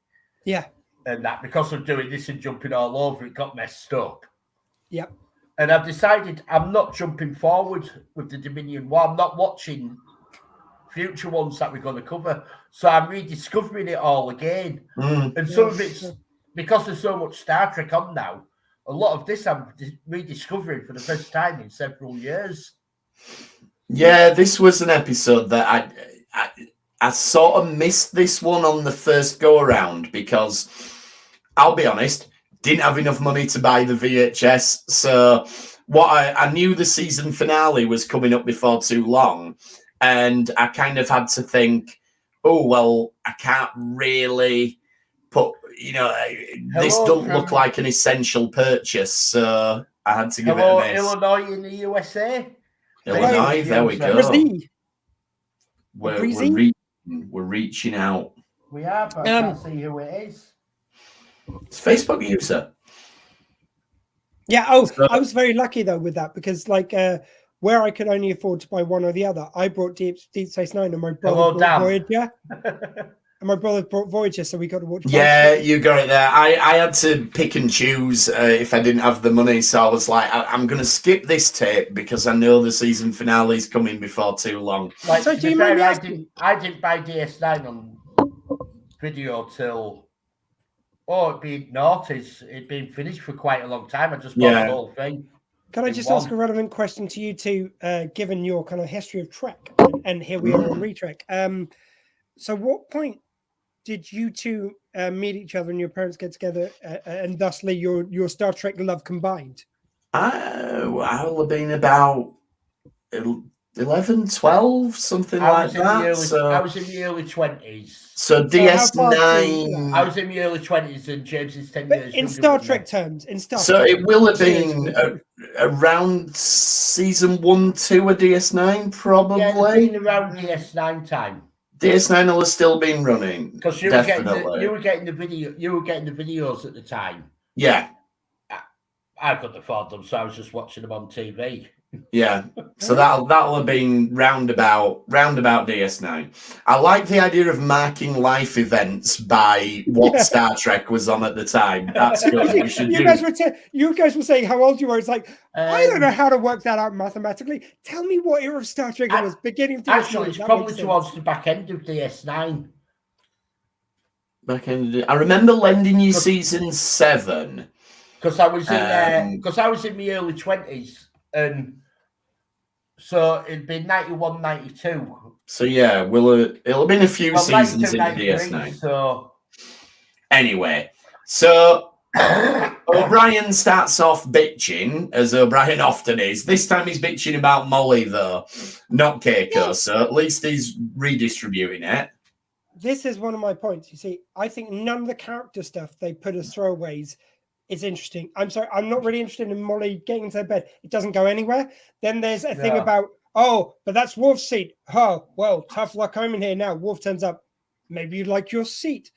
[SPEAKER 4] Yeah,
[SPEAKER 3] and that because of doing this and jumping all over, it got messed up.
[SPEAKER 4] Yeah,
[SPEAKER 3] and I've decided I'm not jumping forward with the Dominion War. I'm not watching future ones that we're going to cover, so I'm rediscovering it all again. And some of it's because there's so much Star Trek on now. A lot of this I'm rediscovering for the first time in several years.
[SPEAKER 2] Yeah, this was an episode that I sort of missed this one on the first go around because I'll be honest, didn't have enough money to buy the VHS. So I knew the season finale was coming up before too long, and I kind of had to think, oh well, I can't really put this doesn't look like an essential purchase, so I had to give it a miss.
[SPEAKER 3] Illinois in the USA.
[SPEAKER 2] Illinois, there we go. We're reaching out.
[SPEAKER 3] We are, but I can't see who it is.
[SPEAKER 2] It's a Facebook user.
[SPEAKER 4] Yeah. I was very lucky though with that because where I could only afford to buy one or the other, I brought Deep Space Nine, and my brother brought Voyager. And my brother brought Voyager, so we got to watch.
[SPEAKER 2] Yeah, you got it there. I had to pick and choose if I didn't have the money, so I was like, I'm going to skip this tape because I know the season finale is coming before too long.
[SPEAKER 3] So do you mind I didn't buy DS9 on video till Oh, it'd be noughties. It'd been finished for quite a long time. I just bought the whole thing.
[SPEAKER 4] Can I just ask a relevant question to you two, given your kind of history of Trek, and here we are on Retrek. So what point did you two meet each other and your parents get together, and thusly your Star Trek love combined?
[SPEAKER 2] I'll have been about 11, 12, something like that.
[SPEAKER 3] I was in the early 20s.
[SPEAKER 2] So DS9.
[SPEAKER 3] I was in the early 20s, and James is 10 years.
[SPEAKER 4] In Star Trek terms,
[SPEAKER 2] so it will have been around season 1, 2 of DS9, probably.
[SPEAKER 3] Yeah, been around DS9 time.
[SPEAKER 2] DS9 will have still been running.
[SPEAKER 3] Because you were getting the videos at the time.
[SPEAKER 2] Yeah.
[SPEAKER 3] I couldn't afford them, so I was just watching them on TV.
[SPEAKER 2] Yeah, so that'll have been roundabout DS9. I like the idea of marking life events by what Star Trek was on at the time. That's good. We should
[SPEAKER 4] you guys were saying how old you were. It's like I don't know how to work that out mathematically. Tell me what era of Star Trek it was. Beginning of DS9.
[SPEAKER 3] Actually, it's probably towards the back end of DS9.
[SPEAKER 2] Back end. I remember lending you season 7
[SPEAKER 3] because I was in the early 20s. And so it'd been 91, 92.
[SPEAKER 2] So yeah, it'll have been a few seasons in DS9.
[SPEAKER 3] So
[SPEAKER 2] anyway, so O'Brien starts off bitching, as O'Brien often is. This time he's bitching about Molly, though, not Keiko. So at least he's redistributing it.
[SPEAKER 4] This is one of my points. You see, I think none of the character stuff they put as throwaways. It's interesting. I'm sorry, I'm not really interested in Molly getting into bed. It doesn't go anywhere. Then there's a thing about, but that's Worf's seat. Oh, well, tough luck coming here now. Worf turns up. Maybe you'd like your seat.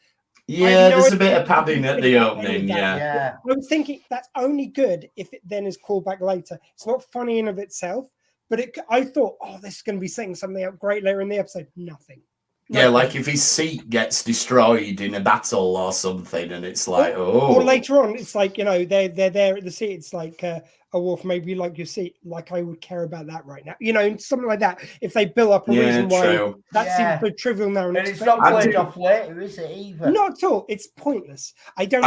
[SPEAKER 2] Yeah, there's a bit of padding at the opening, yeah.
[SPEAKER 4] I'm thinking that's only good if it then is called back later. It's not funny in of itself, but I thought, this is going to be setting something up great later in the episode. Nothing.
[SPEAKER 2] Yeah, like if his seat gets destroyed in a battle or something, and it's like,
[SPEAKER 4] Or later on, it's like, they're there at the seat. It's like, Worf, maybe you like your seat. Like I would care about that right now. Something like that. If they build up a reason why that seems so trivial now.
[SPEAKER 3] And it's not played off later, is it, either?
[SPEAKER 4] Not at all. It's pointless. I do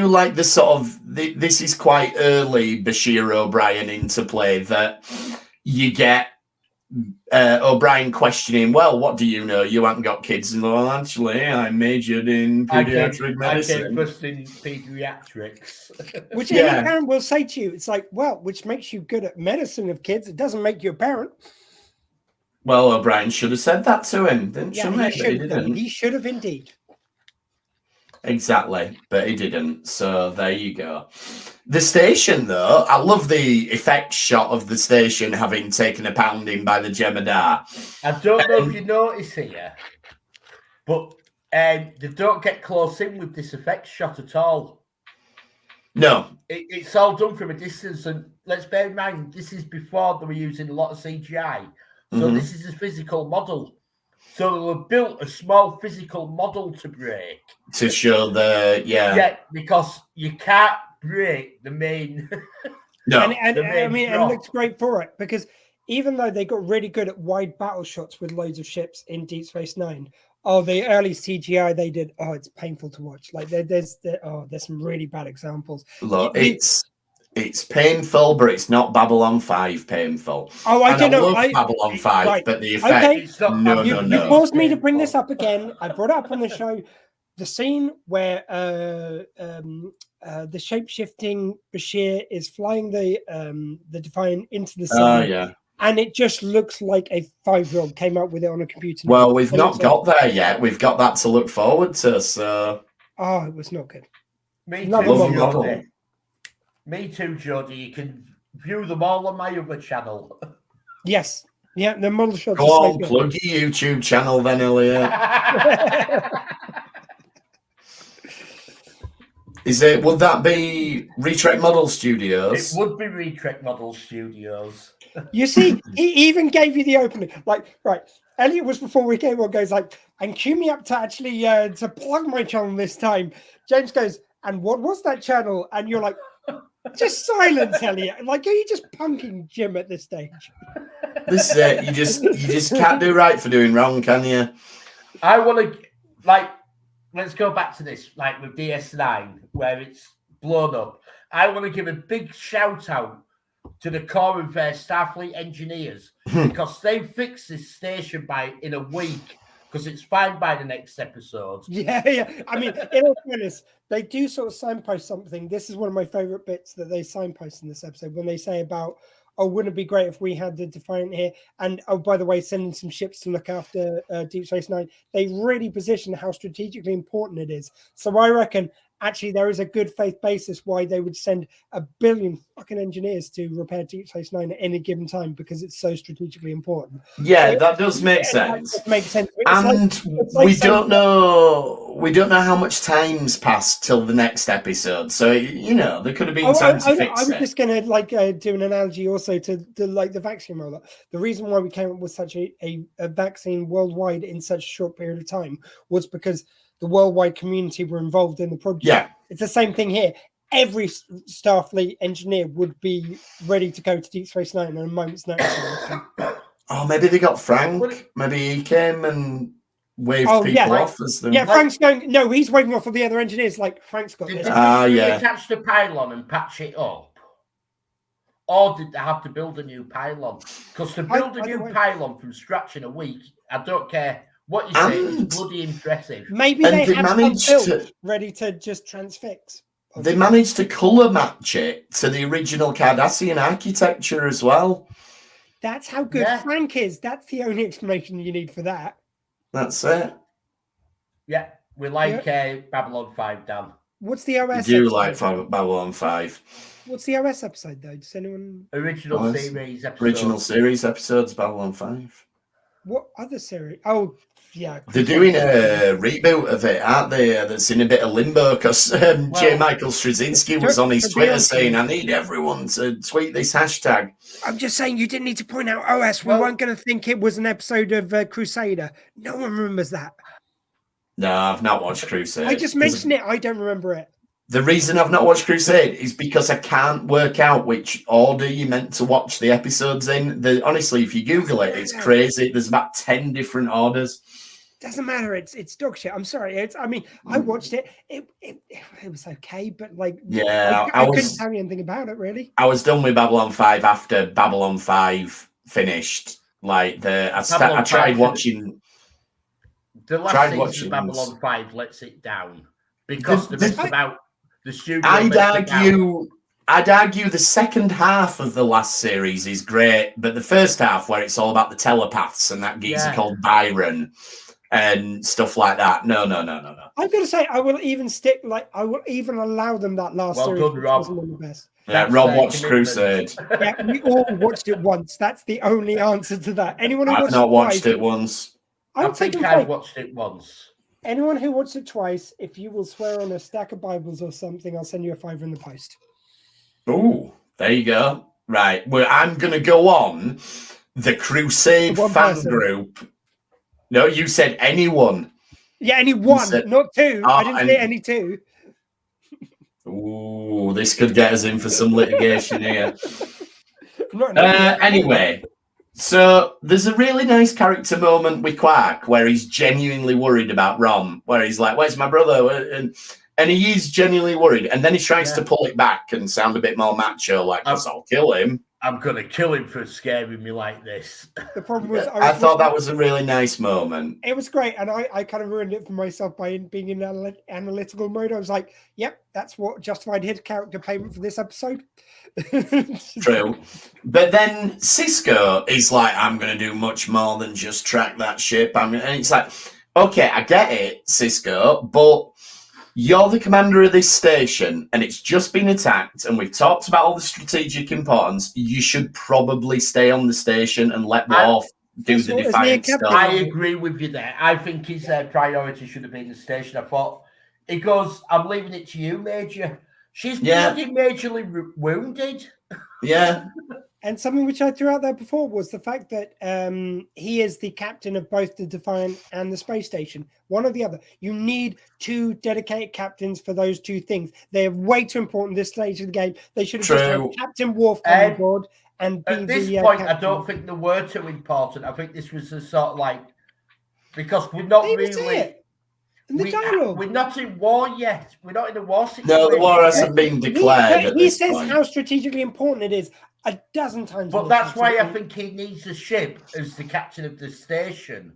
[SPEAKER 2] like the sort of, this is quite early Bashir O'Brien into play, that you get O'Brien questioning, well, what do you know? You haven't got kids. And well, actually, I majored in pediatric medicine.
[SPEAKER 3] I came first in pediatrics.
[SPEAKER 4] Which any parent will say to you, it's like, well, which makes you good at medicine of kids. It doesn't make you a parent.
[SPEAKER 2] Well, O'Brien should have said that to him, didn't
[SPEAKER 4] He should have indeed.
[SPEAKER 2] Exactly, but he didn't. So there you go. The station, though, I love the effect shot of the station having taken a pounding by the Jem'Hadar.
[SPEAKER 3] I don't know if you notice here, but they don't get close in with this effect shot at all.
[SPEAKER 2] No.
[SPEAKER 3] It's all done from a distance, and let's bear in mind, this is before they were using a lot of CGI. So this is a physical model. So they built a small physical model to break.
[SPEAKER 2] To show
[SPEAKER 3] Yeah, because you can't break the main...
[SPEAKER 2] No.
[SPEAKER 4] And it looks great for it, because even though they got really good at wide battle shots with loads of ships in Deep Space Nine, the early CGI they did, it's painful to watch. Like there's some really bad examples.
[SPEAKER 2] Look, it's painful, but it's not Babylon 5 painful.
[SPEAKER 4] I don't know.
[SPEAKER 2] Babylon 5, right. But the effect.
[SPEAKER 4] Okay. No. You forced me to bring this up again. I brought it up on the show. The scene where the shape-shifting Bashir is flying the Defiant into the sun.
[SPEAKER 2] Oh yeah.
[SPEAKER 4] And it just looks like a 5-year-old came up with it on a computer.
[SPEAKER 2] Well, we've not got there yet. We've got that to look forward to. So.
[SPEAKER 4] Oh, it was not good.
[SPEAKER 3] Me too, Jody. You can view them all on my other channel.
[SPEAKER 4] Yes. Yeah, the model shots.
[SPEAKER 2] Go on, plug your YouTube channel then, Elliot. Would that be Retrek Model Studios?
[SPEAKER 3] It would be Retrek Model Studios.
[SPEAKER 4] You see, he even gave you the opening. Like, right, Elliot was before we came on, goes like, and cue me up to actually to plug my channel this time. James goes, and what was that channel? And you're like, just silence, Elliot. Like, are you just punking Jim at this stage?
[SPEAKER 2] This is it. You just can't do right for doing wrong, can you?
[SPEAKER 3] I want to, like, let's go back to this, like with DS9, where it's blown up. I want to give a big shout out to the core of Starfleet engineers because they fixed this station in a week because it's fine by the next episode.
[SPEAKER 4] Yeah. I mean, in all fairness, they do sort of signpost something. This is one of my favorite bits that they signpost in this episode when they say about, oh, wouldn't it be great if we had the Defiant here? And, oh, by the way, sending some ships to look after Deep Space Nine. They really position how strategically important it is. So I reckon, actually, there is a good faith basis why they would send 1 billion fucking engineers to repair Deep Space Nine at any given time because it's so strategically important.
[SPEAKER 2] Yeah,
[SPEAKER 4] So
[SPEAKER 2] that does make sense.
[SPEAKER 4] It makes sense.
[SPEAKER 2] And we don't know how much time's passed till the next episode. So there could have been time to fix
[SPEAKER 4] I was
[SPEAKER 2] it.
[SPEAKER 4] just going to do an analogy also to the vaccine rollout. The reason why we came up with such a vaccine worldwide in such a short period of time was because the worldwide community were involved in the project.
[SPEAKER 2] Yeah.
[SPEAKER 4] It's the same thing here. Every Starfleet engineer would be ready to go to Deep Space Nine on a moment's notice.
[SPEAKER 2] Oh, maybe they got Frank. Maybe he came and waved people off as them.
[SPEAKER 4] Yeah, Frank's going. No, he's waving off all the other engineers. Like Frank's got this.
[SPEAKER 3] Did they attach the pylon and patch it up, or did they have to build a new pylon? Because to build a new pylon from scratch in a week, I don't care what you say, it's bloody impressive.
[SPEAKER 4] Maybe they have built ready to just transfix.
[SPEAKER 2] They managed to colour match it to the original Cardassian architecture as well.
[SPEAKER 4] That's how good Frank is. That's the only explanation you need for that.
[SPEAKER 2] That's it.
[SPEAKER 3] Yeah, we like Babylon 5, Dan.
[SPEAKER 4] What's the OS?
[SPEAKER 2] We do like Babylon 5.
[SPEAKER 4] What's the OS episode, though? Does anyone...
[SPEAKER 3] Original series episodes.
[SPEAKER 2] Original series episodes, Babylon 5.
[SPEAKER 4] What other series? Oh, yeah.
[SPEAKER 2] They're doing a reboot of it, aren't they? That's in a bit of limbo because J. Michael Straczynski was on his Twitter saying, I need everyone to tweet this hashtag.
[SPEAKER 4] I'm just saying you didn't need to point out OS. We weren't going to think it was an episode of Crusader. No one remembers that.
[SPEAKER 2] No, I've not watched Crusade.
[SPEAKER 4] I just mentioned it. I don't remember it.
[SPEAKER 2] The reason I've not watched Crusade is because I can't work out which order you meant to watch the episodes in. Honestly, if you Google it, it's crazy. There's about 10 different orders.
[SPEAKER 4] Doesn't matter. It's dog shit. I'm sorry. I watched it. It was okay, but I couldn't tell you anything about it really.
[SPEAKER 2] I was done with Babylon 5 after Babylon 5 finished. I tried watching.
[SPEAKER 3] The last season of Babylon 5 lets it down because the bits about the studio. I'd argue the second half of the last series is great, but the first half, where it's all about the telepaths and that geezer called Byron and stuff like that. No.
[SPEAKER 4] I'm going to say I will even allow them that last series.
[SPEAKER 3] Well done, Rob.
[SPEAKER 4] Wasn't one of the best.
[SPEAKER 2] Yeah, Rob watched Crusade.
[SPEAKER 4] Yeah, we all watched it once. That's the only answer to that. Anyone who
[SPEAKER 2] I've not watched it once.
[SPEAKER 3] I think I've watched it once.
[SPEAKER 4] Anyone who watched it twice, if you will swear on a stack of Bibles or something, I'll send you a $5 in the post.
[SPEAKER 2] Oh, there you go. Right. Well, I'm going to go on the Crusade fan group. No, you said anyone.
[SPEAKER 4] Yeah, anyone, not two. I didn't say any two.
[SPEAKER 2] Ooh, this could get us in for some litigation here. Anyway, so there's a really nice character moment with Quark where he's genuinely worried about Rom, where he's like, where's my brother? And he is genuinely worried. And then he tries to pull it back and sound a bit more macho, like, I'll kill him.
[SPEAKER 3] I'm going to kill him for scaring me like this.
[SPEAKER 4] The problem was...
[SPEAKER 2] I thought that was a really nice moment.
[SPEAKER 4] It was great. And I kind of ruined it for myself by being in analytical mode. I was like, yep, that's what justified his character payment for this episode.
[SPEAKER 2] True. But then Cisco is like, I'm going to do much more than just track that ship. And it's like, okay, I get it, Cisco, but... You're the commander of this station, and it's just been attacked, and we've talked about all the strategic importance. You should probably stay on the station and let Worf do the Defiant stuff.
[SPEAKER 3] I agree with you there. I think his priority should have been the station. I thought, he goes, I'm leaving it to you, Major. She's bloody majorly wounded.
[SPEAKER 2] Yeah.
[SPEAKER 4] And something which I threw out there before was the fact that he is the captain of both the Defiant and the space station. One or the other. You need two dedicated captains for those two things. They're way too important this stage of the game. They should have just had Captain Worf on board and be
[SPEAKER 3] at this point, I don't think they were too important. I think this was a sort of like, because we're not really...
[SPEAKER 4] And the dialogue.
[SPEAKER 3] We're not in war yet. We're not in a war situation.
[SPEAKER 2] No, the war hasn't been declared.
[SPEAKER 4] He says how strategically important it is a dozen times.
[SPEAKER 3] But that's why I think he needs a ship as the captain of the station.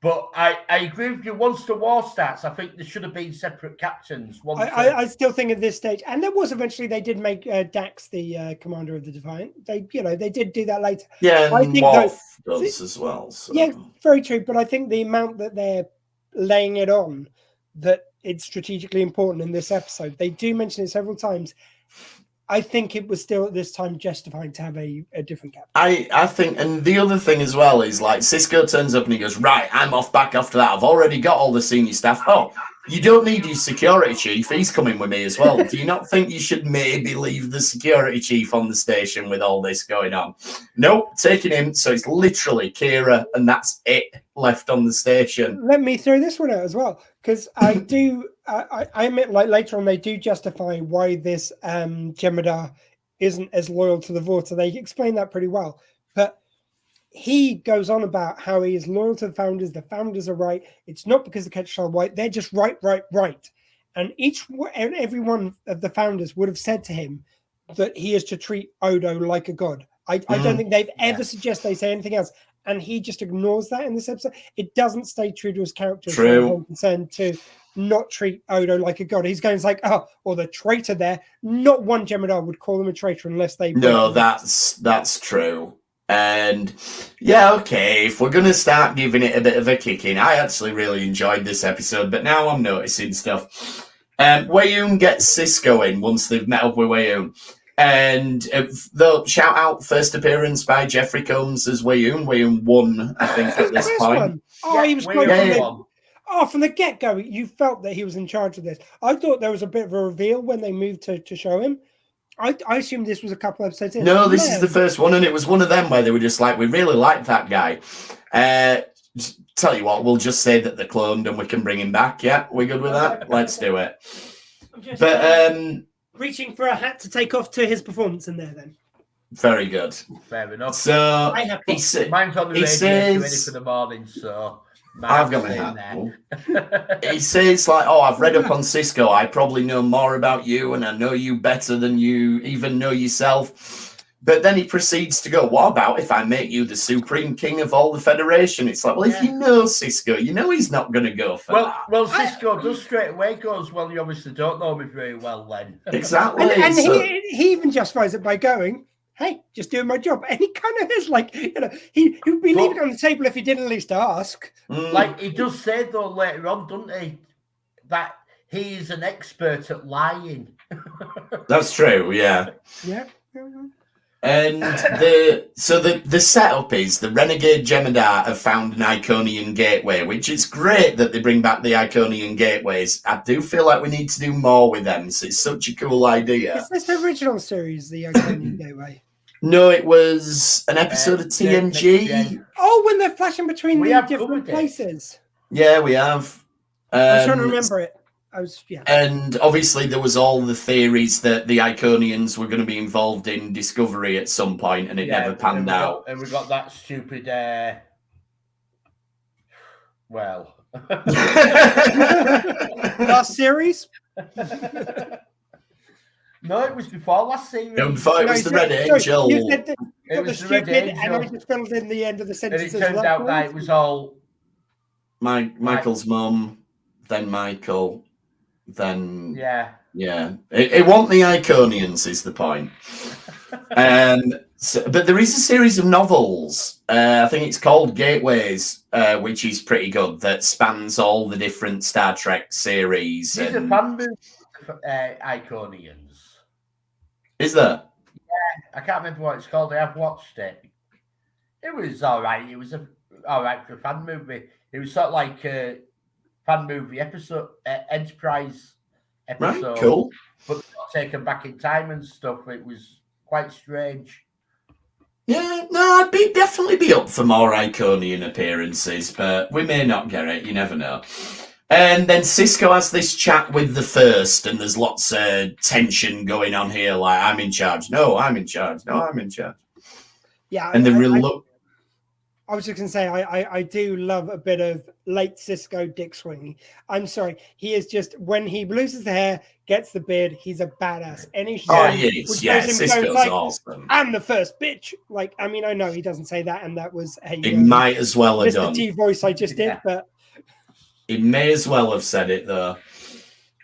[SPEAKER 3] But I agree with you. Once the war starts, I think there should have been separate captains.
[SPEAKER 4] I still think at this stage, and there was eventually they did make Dax the commander of the Defiant. They did do that later.
[SPEAKER 2] Yeah,
[SPEAKER 4] I
[SPEAKER 2] and
[SPEAKER 4] think
[SPEAKER 2] Worf does as well. So.
[SPEAKER 4] Yeah, very true. But I think the amount that they're laying it on, that it's strategically important in this episode, they do mention it several times. I think it was still at this time justifying to have a different captain.
[SPEAKER 2] I think, and the other thing as well is like Cisco turns up and he goes, right, I'm off back after that. I've already got all the senior staff. Oh, you don't need your security chief. He's coming with me as well. Do you not think you should maybe leave the security chief on the station with all this going on? Nope, taking him. So it's literally Kira and that's it left on the station.
[SPEAKER 4] Let me throw this one out as well, because I admit, like later on, they do justify why this Jem'Hadar isn't as loyal to the Vorta. They explain that pretty well. But he goes on about how he is loyal to the Founders. The Founders are right. It's not because the Ketchers are white. They're just right. And every one of the Founders would have said to him that he is to treat Odo like a god. I don't think they've ever suggested they say anything else. And he just ignores that in this episode. It doesn't stay true to his character.
[SPEAKER 2] True.
[SPEAKER 4] I'm concerned to not treat Odo like a god. He's going like, oh, or the traitor there. Not one Jem'Hadar would call him a traitor unless they.
[SPEAKER 2] No, that's true. And yeah, okay, if we're going to start giving it a bit of a kicking, I actually really enjoyed this episode, but now I'm noticing stuff. Wayoon gets Cisco in once they've met up with Wayoon. And they'll shout out first appearance by Jeffrey Combs as Wayoon. Wayoon won, I think, at this point.
[SPEAKER 4] One. Oh, he was great. From the get-go, you felt that he was in charge of this. I thought there was a bit of a reveal when they moved to show him. I assumed this was a couple episodes in.
[SPEAKER 2] No, this is the first one, and it was one of them where they were just like, we really like that guy. Tell you what, we'll just say that they're cloned and we can bring him back. Yeah, we good with that? Let's do it.
[SPEAKER 4] Reaching for a hat to take off to his performance in there, then.
[SPEAKER 2] Very good.
[SPEAKER 3] Fair enough.
[SPEAKER 2] So
[SPEAKER 3] mine's on the radio ready for the morning, so
[SPEAKER 2] I've got my hat. He says like, "Oh, I've read up on Cisco. I probably know more about you, and I know you better than you even know yourself." But then he proceeds to go, "What about if I make you the supreme king of all the Federation?" It's like, well, if you know Cisco, you know he's not going to go for that.
[SPEAKER 3] Well, Cisco does straight away goes, well, you obviously don't know me very well then.
[SPEAKER 2] Exactly.
[SPEAKER 4] And he even justifies it by going, hey, just doing my job. And he kind of is like, he would be leaving it on the table if he didn't at least ask.
[SPEAKER 3] Like he does say, though, later on, doesn't he, that he is an expert at lying.
[SPEAKER 2] That's true, yeah.
[SPEAKER 4] Yeah.
[SPEAKER 2] And the setup is the renegade Jem'Hadar have found an Iconian gateway, which is great that they bring back the Iconian gateways. I do feel like we need to do more with them. So it's such a cool idea.
[SPEAKER 4] Is this the original series, the Iconian gateway?
[SPEAKER 2] No, it was an episode of TNG.
[SPEAKER 4] Oh, when they're flashing between the different places.
[SPEAKER 2] Yeah, we have.
[SPEAKER 4] I was trying to remember it.
[SPEAKER 2] And obviously there was all the theories that the Iconians were going to be involved in Discovery at some point, and it never panned out.
[SPEAKER 3] And we got that stupid,
[SPEAKER 4] last series?
[SPEAKER 3] No, it was before last series.
[SPEAKER 2] No, before it was the Red Angel.
[SPEAKER 4] You said
[SPEAKER 3] it was the Red Angel.
[SPEAKER 4] And I just filled in the end of the sentence.
[SPEAKER 3] And it turned out that it was all...
[SPEAKER 2] Michael's mum, then Michael... Then it wasn't the Iconians is the point. But there is a series of novels. I think it's called Gateways, which is pretty good. That spans all the different Star Trek series.
[SPEAKER 3] There's a fan movie, Iconians.
[SPEAKER 2] Is there?
[SPEAKER 3] Yeah, I can't remember what it's called. I have watched it. It was all right. It was all right for a fan movie. It was sort of like a fan movie episode, Enterprise episode.
[SPEAKER 2] Right, cool.
[SPEAKER 3] But taken back in time and stuff. It was quite strange.
[SPEAKER 2] Yeah, no, I'd definitely be up for more Iconian appearances, but we may not get it. You never know. And then Cisco has this chat with the First, and there's lots of tension going on here. Like, I'm in charge. No, I'm in charge. No, I'm in charge.
[SPEAKER 4] Yeah,
[SPEAKER 2] and
[SPEAKER 4] I was just going to say, I do love a bit of late Cisco dick swinging. I'm sorry. He is just, when he loses the hair, gets the beard, he's a badass. Any show,
[SPEAKER 2] he is. Yeah, Cisco's awesome.
[SPEAKER 4] I'm the first bitch. Like, I mean, I know he doesn't say that, and that was a
[SPEAKER 2] he might as well have
[SPEAKER 4] Mr.
[SPEAKER 2] done.
[SPEAKER 4] T voice I just did, but
[SPEAKER 2] he may as well have said it though.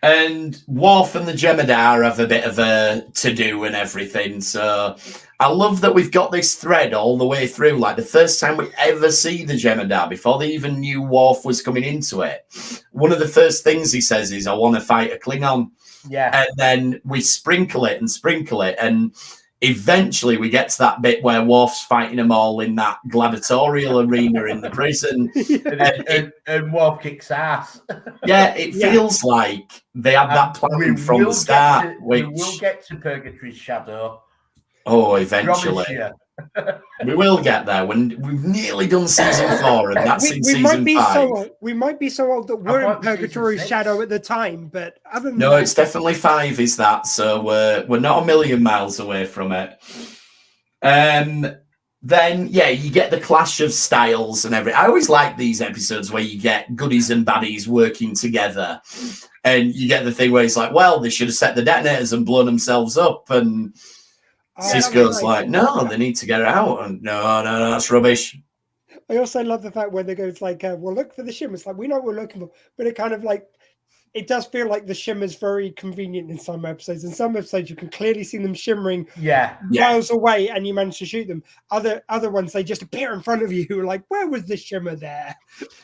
[SPEAKER 2] And Worf and the Jem'Hadar have a bit of a to-do and everything. So I love that we've got this thread all the way through. Like the first time we ever see the Jem'Hadar, before they even knew Worf was coming into it, one of the first things he says is, I want to fight a Klingon.
[SPEAKER 3] Yeah.
[SPEAKER 2] And then we sprinkle it. And eventually we get to that bit where Worf's fighting them all in that gladiatorial arena in the prison.
[SPEAKER 3] and Worf kicks ass.
[SPEAKER 2] Yeah, it feels like they had that plan from the start.
[SPEAKER 3] We will get to Purgatory's shadow.
[SPEAKER 2] Oh, eventually. We will get there when we've nearly done season 4, and that's in season 5.
[SPEAKER 4] We might be so old that we're in Purgatory's shadow at the time, but other than
[SPEAKER 2] no, it's definitely 5 is that, so we're not a million miles away from it. Then you get the clash of styles and everything. I always like these episodes where you get goodies and baddies working together, and you get the thing where it's like, well, they should have set the detonators and blown themselves up, and Cisco's like, no, they need to get it out. And no, that's rubbish.
[SPEAKER 4] I also love the fact where they go, it's like, we'll look for the shim. It's like, we know what we're looking for, but it kind of like, it does feel like the shim is very convenient in some episodes. In some episodes, you can clearly see them shimmering miles away, and you manage to shoot them. Other ones, they just appear in front of you. Like, where was the shimmer there?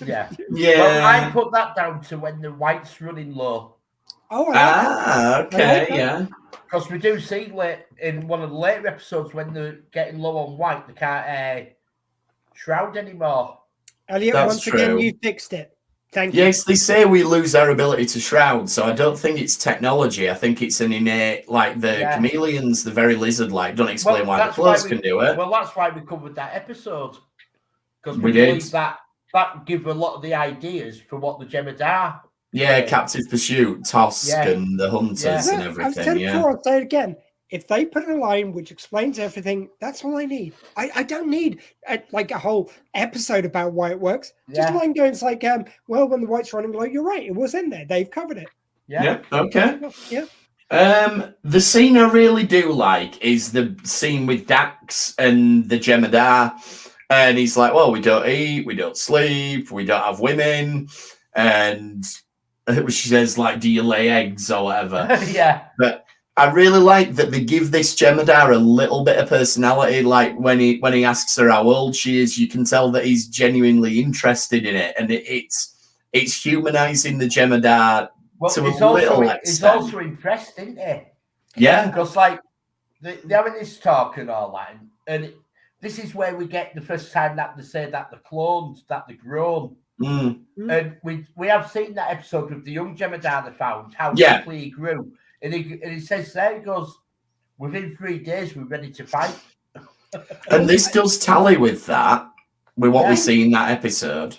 [SPEAKER 3] Yeah. Well, I put that down to when the white's running low.
[SPEAKER 4] Oh,
[SPEAKER 2] okay, yeah.
[SPEAKER 3] Because we do see in one of the later episodes when they're getting low on white, they can't shroud anymore.
[SPEAKER 4] Elliot, once again, you fixed it. Thank you.
[SPEAKER 2] Yes, they say we lose our ability to shroud, so I don't think it's technology. I think it's an innate, like the chameleons, the very lizard-like. Don't explain why the clothes can do it.
[SPEAKER 3] Well, that's why we covered that episode. Because we believe that give a lot of the ideas for what the Jem'Hadar.
[SPEAKER 2] Yeah, Captive Pursuit, Tosk, and the Hunters and everything.
[SPEAKER 4] I've said it before, I'll say it again. If they put a line which explains everything, that's all I need. I don't need a whole episode about why it works. Just a line going, it's like, well, when the white's running low, you're right. It was in there. They've covered it.
[SPEAKER 2] Yeah. Okay.
[SPEAKER 4] Yeah.
[SPEAKER 2] The scene I really do like is the scene with Dax and the Jem'Hadar. And he's like, well, we don't eat, we don't sleep, we don't have women. And she says, like, do you lay eggs or whatever?
[SPEAKER 3] Yeah.
[SPEAKER 2] But I really like that they give this Jem'Hadar a little bit of personality. Like when he asks her how old she is, you can tell that he's genuinely interested in it, and it's humanizing the Jem'Hadar to a little extent.
[SPEAKER 3] He's also impressed, isn't he?
[SPEAKER 2] Yeah,
[SPEAKER 3] because like they're having this talk and all that, and this is where we get the first time that they say that they're clones, that they're grown. And we have seen that episode with the young Jem'Hadar they found, how quickly he grew. And he says there, he goes, within 3 days, we're ready to fight.
[SPEAKER 2] And this does tally with that, with what we see in that episode.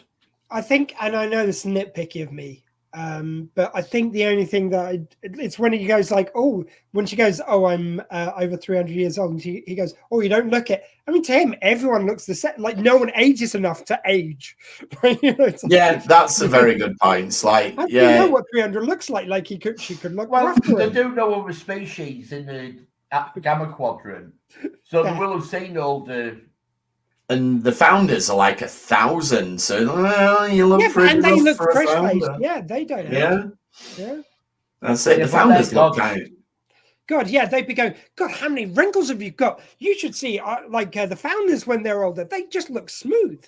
[SPEAKER 4] I think, and I know this is nitpicky of me, but I think the only thing that it's when he goes like, oh, when she goes, oh, I'm over 300 years old, and he goes, oh, you don't look it. I mean, to him, everyone looks the same. Like, no one ages enough to age.
[SPEAKER 2] That's a very good point. It's like,
[SPEAKER 4] you know what 300 looks like. Like she could look.
[SPEAKER 3] Well, they do know other species in the Gamma Quadrant, so they will have seen all the.
[SPEAKER 2] And the founders are like 1,000, so well, you look for
[SPEAKER 4] and they look
[SPEAKER 2] for
[SPEAKER 4] fresh
[SPEAKER 2] a founder.
[SPEAKER 4] faced. Yeah, they don't.
[SPEAKER 2] Yeah. That's it. The founders look kind of.
[SPEAKER 4] God, yeah, they'd be going, God, how many wrinkles have you got? You should see, the founders when they're older, they just look smooth.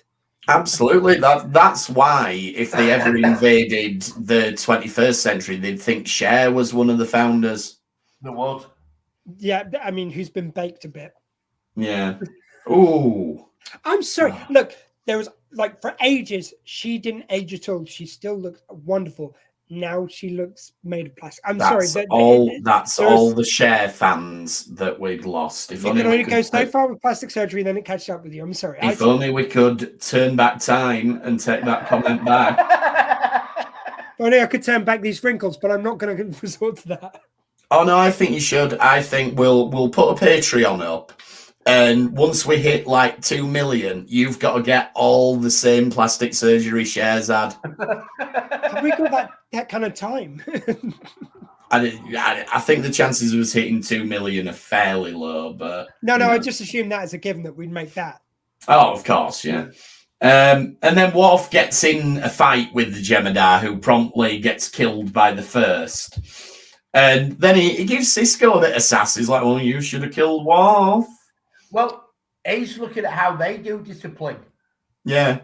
[SPEAKER 2] Absolutely. That's why if they ever invaded the 21st century, they'd think Cher was one of the founders.
[SPEAKER 3] The what?
[SPEAKER 4] Yeah, I mean, who's been baked a bit.
[SPEAKER 2] Yeah. Ooh.
[SPEAKER 4] I'm sorry. Look, there was, for ages, she didn't age at all. She still looked wonderful. Now she looks made of plastic.
[SPEAKER 2] That's all the Cher fans that we'd lost. If
[SPEAKER 4] you can only go so far with plastic surgery, then it catches up with you. I'm sorry.
[SPEAKER 2] If only we could turn back time and take that comment back.
[SPEAKER 4] If only I could turn back these wrinkles, but I'm not going to resort to that.
[SPEAKER 2] Oh no, I think you should. I think we'll put a Patreon up, And once we hit like 2 million, you've got to get all the same plastic surgery Shahzad.
[SPEAKER 4] Have we got that kind of time?
[SPEAKER 2] I think the chances of us hitting 2 million are fairly low, but
[SPEAKER 4] No, I just assumed that as a given that we'd make that.
[SPEAKER 2] Oh, of course, yeah. And then Worf gets in a fight with the Jem'Hadar, who promptly gets killed by the first. And then he gives Cisco a bit of sass. He's like, well, you should have killed Worf.
[SPEAKER 3] Well, he's looking at how they do discipline.
[SPEAKER 2] Yeah.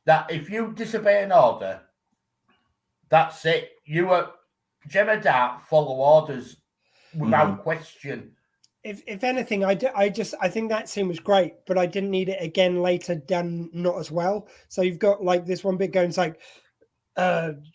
[SPEAKER 3] That if you disobey an order, that's it. You are Jem'Hadar follow orders without question.
[SPEAKER 4] If anything, I think that scene was great, but I didn't need it again later done not as well. So you've got like this one bit going, it's like,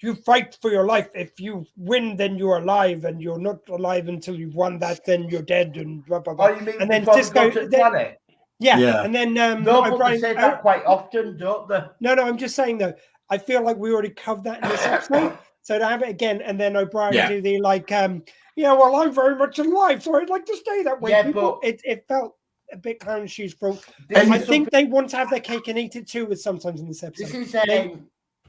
[SPEAKER 4] you fight for your life. If you win, then you're alive, and you're not alive until you've won that. Then you're dead, and blah blah blah.
[SPEAKER 3] Oh, you mean
[SPEAKER 4] and then
[SPEAKER 3] before
[SPEAKER 4] Cisco,
[SPEAKER 3] we go to the planet?
[SPEAKER 4] Yeah, and then
[SPEAKER 3] No, but
[SPEAKER 4] O'Brien,
[SPEAKER 3] they say that quite often, don't they?
[SPEAKER 4] No, I'm just saying though. I feel like we already covered that in this episode, so to have it again, and then O'Brien do the like, well, I'm very much alive, so I'd like to stay that way.
[SPEAKER 3] Yeah,
[SPEAKER 4] but it felt a bit clown shoes for. I think they want to have their cake and eat it too. With sometimes in this episode,
[SPEAKER 3] This is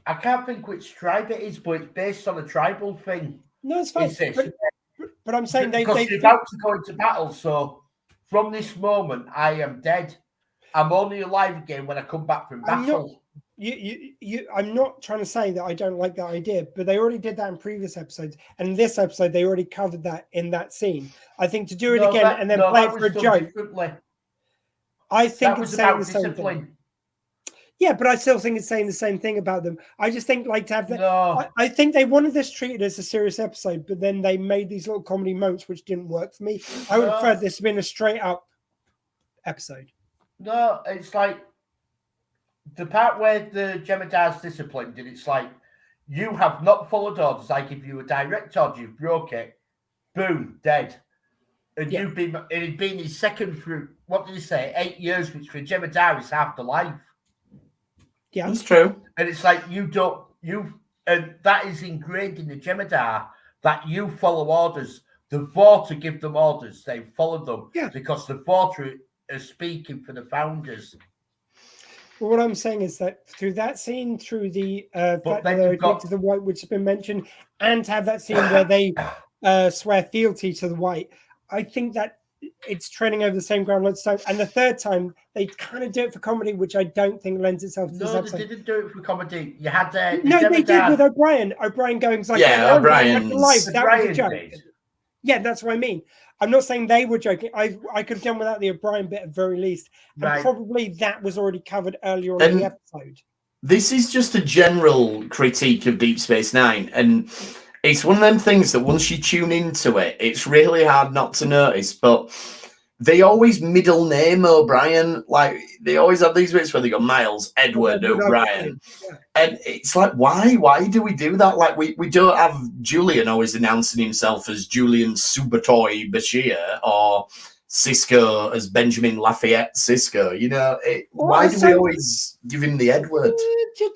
[SPEAKER 3] I can't think which tribe it is, but it's based on a tribal thing.
[SPEAKER 4] No, it's fine. But I'm saying
[SPEAKER 3] because you're about to go into battle. So from this moment, I am dead. I'm only alive again when I come back from battle.
[SPEAKER 4] I'm not trying to say that I don't like that idea, but they already did that in previous episodes, and in this episode they already covered that in that scene. I think to do it again and then play it for a joke. I think it's saying the same thing. Yeah, but I still think it's saying the same thing about them. I just think like to have that. No. I think they wanted this treated as a serious episode, but then they made these little comedy moments which didn't work for me. I would prefer this to been a straight up episode.
[SPEAKER 3] No, it's like the part where the Jem'Hadar's disciplined, and it's like you have not followed orders. I give you a direct order, you've broke it, boom, dead. And it had been his second through, what did he say, 8 years, which for Jem'Hadar is half the life.
[SPEAKER 4] Yeah,
[SPEAKER 2] that's true.
[SPEAKER 3] And it's like and that is ingrained in the Jem'Hadar that you follow orders. The Vorta give them orders, they follow them because the Vorta are speaking for the founders.
[SPEAKER 4] Well, what I'm saying is that through that scene, through the fact that they're addicted to the white, which has been mentioned, and to have that scene where they swear fealty to the white, I think that it's treading over the same ground lots of times. And the third time, they kind of do it for comedy, which I don't think lends itself to this episode.
[SPEAKER 3] No, they didn't do it for comedy. You had they
[SPEAKER 4] did with O'Brien. O'Brien going like,
[SPEAKER 2] O'Brien's
[SPEAKER 4] alive, but that was a joke. Yeah, that's what I mean. I'm not saying they were joking. I could have done without the O'Brien bit at very least. And probably that was already covered earlier on in the episode.
[SPEAKER 2] This is just a general critique of Deep Space Nine. And it's one of them things that once you tune into it, it's really hard not to notice. But they always middle name O'Brien. Like, they always have these bits where they go Miles, Edward, O'Brien. Yeah. And it's like, why? Why do we do that? Like, we don't have Julian always announcing himself as Julian Subotoy Bashir or Cisco as Benjamin Lafayette Cisco. You know, why do we always give him the Edward?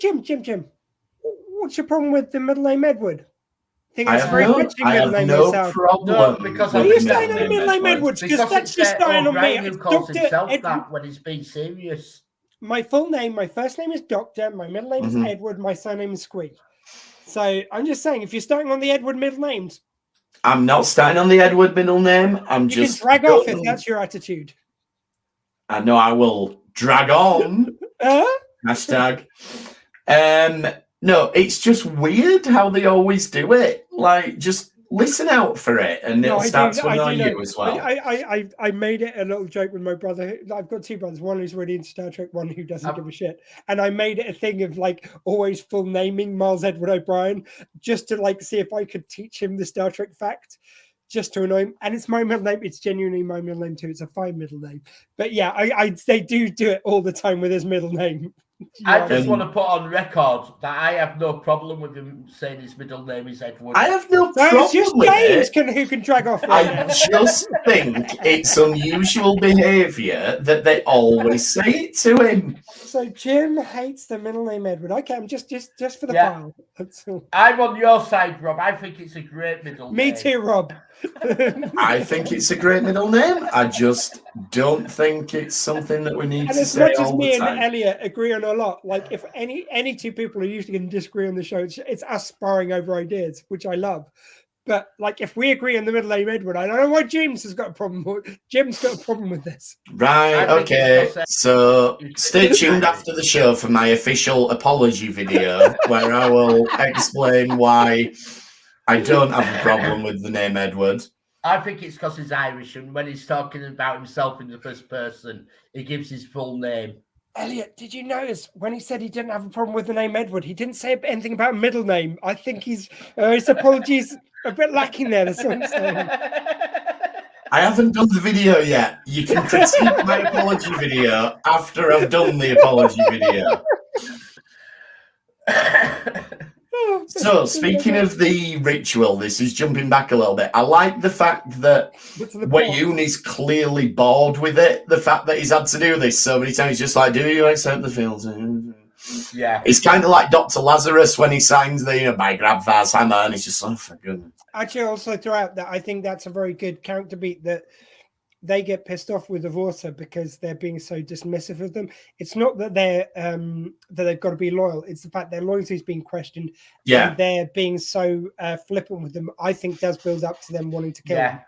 [SPEAKER 4] Jim. What's your problem with the middle name Edward?
[SPEAKER 2] I have no problem.
[SPEAKER 3] No, because
[SPEAKER 4] are you starting on the middle name Edwards? Because that's just starting on me.
[SPEAKER 3] Who calls himself that when he's being serious?
[SPEAKER 4] My full name, my first name is Doctor, my middle name is Edward, my surname is Squeak. So I'm just saying, if you're starting on the Edward middle names,
[SPEAKER 2] I'm not starting on the Edward middle name.
[SPEAKER 4] You can drag off if that's your attitude.
[SPEAKER 2] I know I will drag on. Hashtag. No, it's just weird how they always do it. Like, just listen out for it, and it'll start to annoy you as well.
[SPEAKER 4] I made it a little joke with my brother. I've got two brothers, one who's really into Star Trek, one who doesn't give a shit. And I made it a thing of like always full naming Miles Edward O'Brien, just to like see if I could teach him the Star Trek fact, just to annoy him. And it's my middle name. It's genuinely my middle name too. It's a fine middle name. But yeah, they do it all the time with his middle name.
[SPEAKER 3] I just want to put on record that I have no problem with him saying his middle name is Edward.
[SPEAKER 2] I have no problem
[SPEAKER 4] it's just
[SPEAKER 2] with
[SPEAKER 4] James
[SPEAKER 2] it.
[SPEAKER 4] Who can drag off.
[SPEAKER 2] I just think it's unusual behaviour that they always say it to him.
[SPEAKER 4] So Jim hates the middle name Edward. Okay, I'm just for the file. That's all.
[SPEAKER 3] I'm on your side, Rob. I think it's a great middle name.
[SPEAKER 4] Me too, Rob.
[SPEAKER 2] I think it's a great middle name. I just don't think it's something that we need
[SPEAKER 4] And
[SPEAKER 2] to
[SPEAKER 4] as
[SPEAKER 2] say
[SPEAKER 4] much as
[SPEAKER 2] all
[SPEAKER 4] me
[SPEAKER 2] the
[SPEAKER 4] and
[SPEAKER 2] time.
[SPEAKER 4] Elliot agree on a lot, like if any two people are usually going to disagree on the show, it's us sparring over ideas, which I love. But like if we agree on the middle name Edward, I don't know why James has got a problem. Jim's got a problem with this.
[SPEAKER 2] Right,
[SPEAKER 3] I think
[SPEAKER 2] okay.
[SPEAKER 3] it's because,
[SPEAKER 2] So
[SPEAKER 3] it's
[SPEAKER 2] stay tuned
[SPEAKER 3] Irish.
[SPEAKER 2] after the show for my official apology video where I will explain why I don't have a problem with the name Edward.
[SPEAKER 3] I think it's because he's Irish, and when he's talking about himself in the first person, he gives his full name.
[SPEAKER 4] Elliot, did you notice when he said he didn't have a problem with the name Edward, he didn't say anything about middle name. I think his apologies a bit lacking there. That's what I'm saying.
[SPEAKER 2] I haven't done the video yet. You can critique my apology video after I've done the apology video. So, speaking of the ritual, this is jumping back a little bit. I like the fact that Wayun is clearly bored with it. The fact that he's had to do this so many times, just like, do you accept the fields?
[SPEAKER 3] Yeah.
[SPEAKER 2] It's kind of like Dr. Lazarus when he signs the, by Grab Vaz Hammer, and he's just, oh, for goodness.
[SPEAKER 4] Actually, also throw out that I think that's a very good character beat that they get pissed off with the Vorta because they're being so dismissive of them. It's not that they're that they've got to be loyal. It's the fact their loyalty is being questioned.
[SPEAKER 2] Yeah.
[SPEAKER 4] And they're being so flippant with them. I think does build up to them wanting to kill them.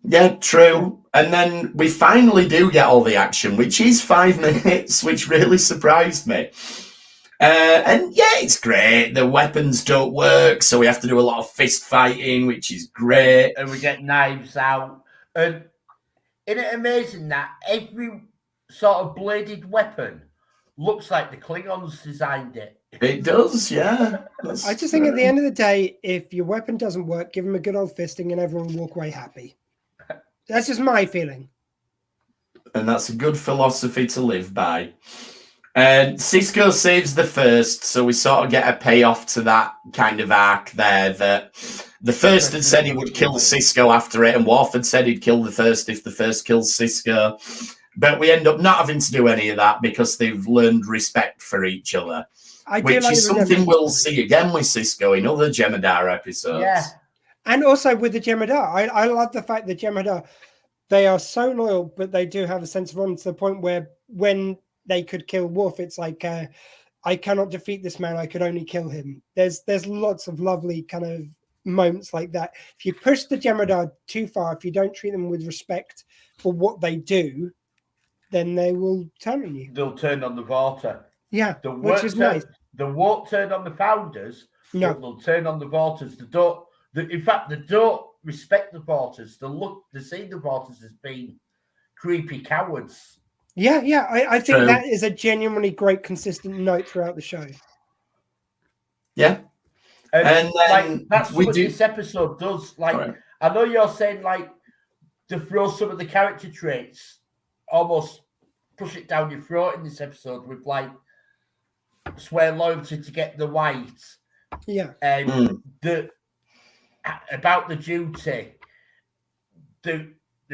[SPEAKER 2] Yeah, true. And then we finally do get all the action, which is 5 minutes, which really surprised me. And yeah, it's great. The weapons don't work, so we have to do a lot of fist fighting, which is great.
[SPEAKER 3] And we get knives out. And isn't it amazing that every sort of bladed weapon looks like the Klingons designed it?
[SPEAKER 2] It does, yeah.
[SPEAKER 4] I just think at the end of the day, if your weapon doesn't work, give them a good old fisting and everyone will walk away happy. That's just my feeling.
[SPEAKER 2] And that's a good philosophy to live by. And Cisco saves the first, so we sort of get a payoff to that kind of arc there. That the first had said he would kill Cisco after it, and Worf had said he'd kill the first if the first kills Cisco. But we end up not having to do any of that because they've learned respect for each other, which is something we'll see again with Cisco in other Jem'Hadar episodes.
[SPEAKER 3] Yeah.
[SPEAKER 4] And also with the Jem'Hadar, I love the fact that Jem'Hadar, they are so loyal, but they do have a sense of honor to the point where when they could kill Worf, it's like, I cannot defeat this man, I could only kill him. There's lots of lovely kind of moments like that. If you push the Jem'Hadar too far, if you don't treat them with respect for what they do, then they will turn on you.
[SPEAKER 3] They'll turn on the Vorta.
[SPEAKER 4] Yeah, which is nice.
[SPEAKER 3] They won't turn on the Founders.
[SPEAKER 4] No.
[SPEAKER 3] They'll turn on the Vortas. In fact, they don't respect the Vortas. They see the Vortas as being creepy cowards.
[SPEAKER 4] Yeah. I think that is a genuinely great, consistent note throughout the show.
[SPEAKER 2] Yeah.
[SPEAKER 3] And like, that's what this episode does. Like, right. I know you're saying, like, to throw some of the character traits, almost push it down your throat in this episode with, like, swear loyalty to get the white.
[SPEAKER 4] Yeah.
[SPEAKER 3] And about the duty, the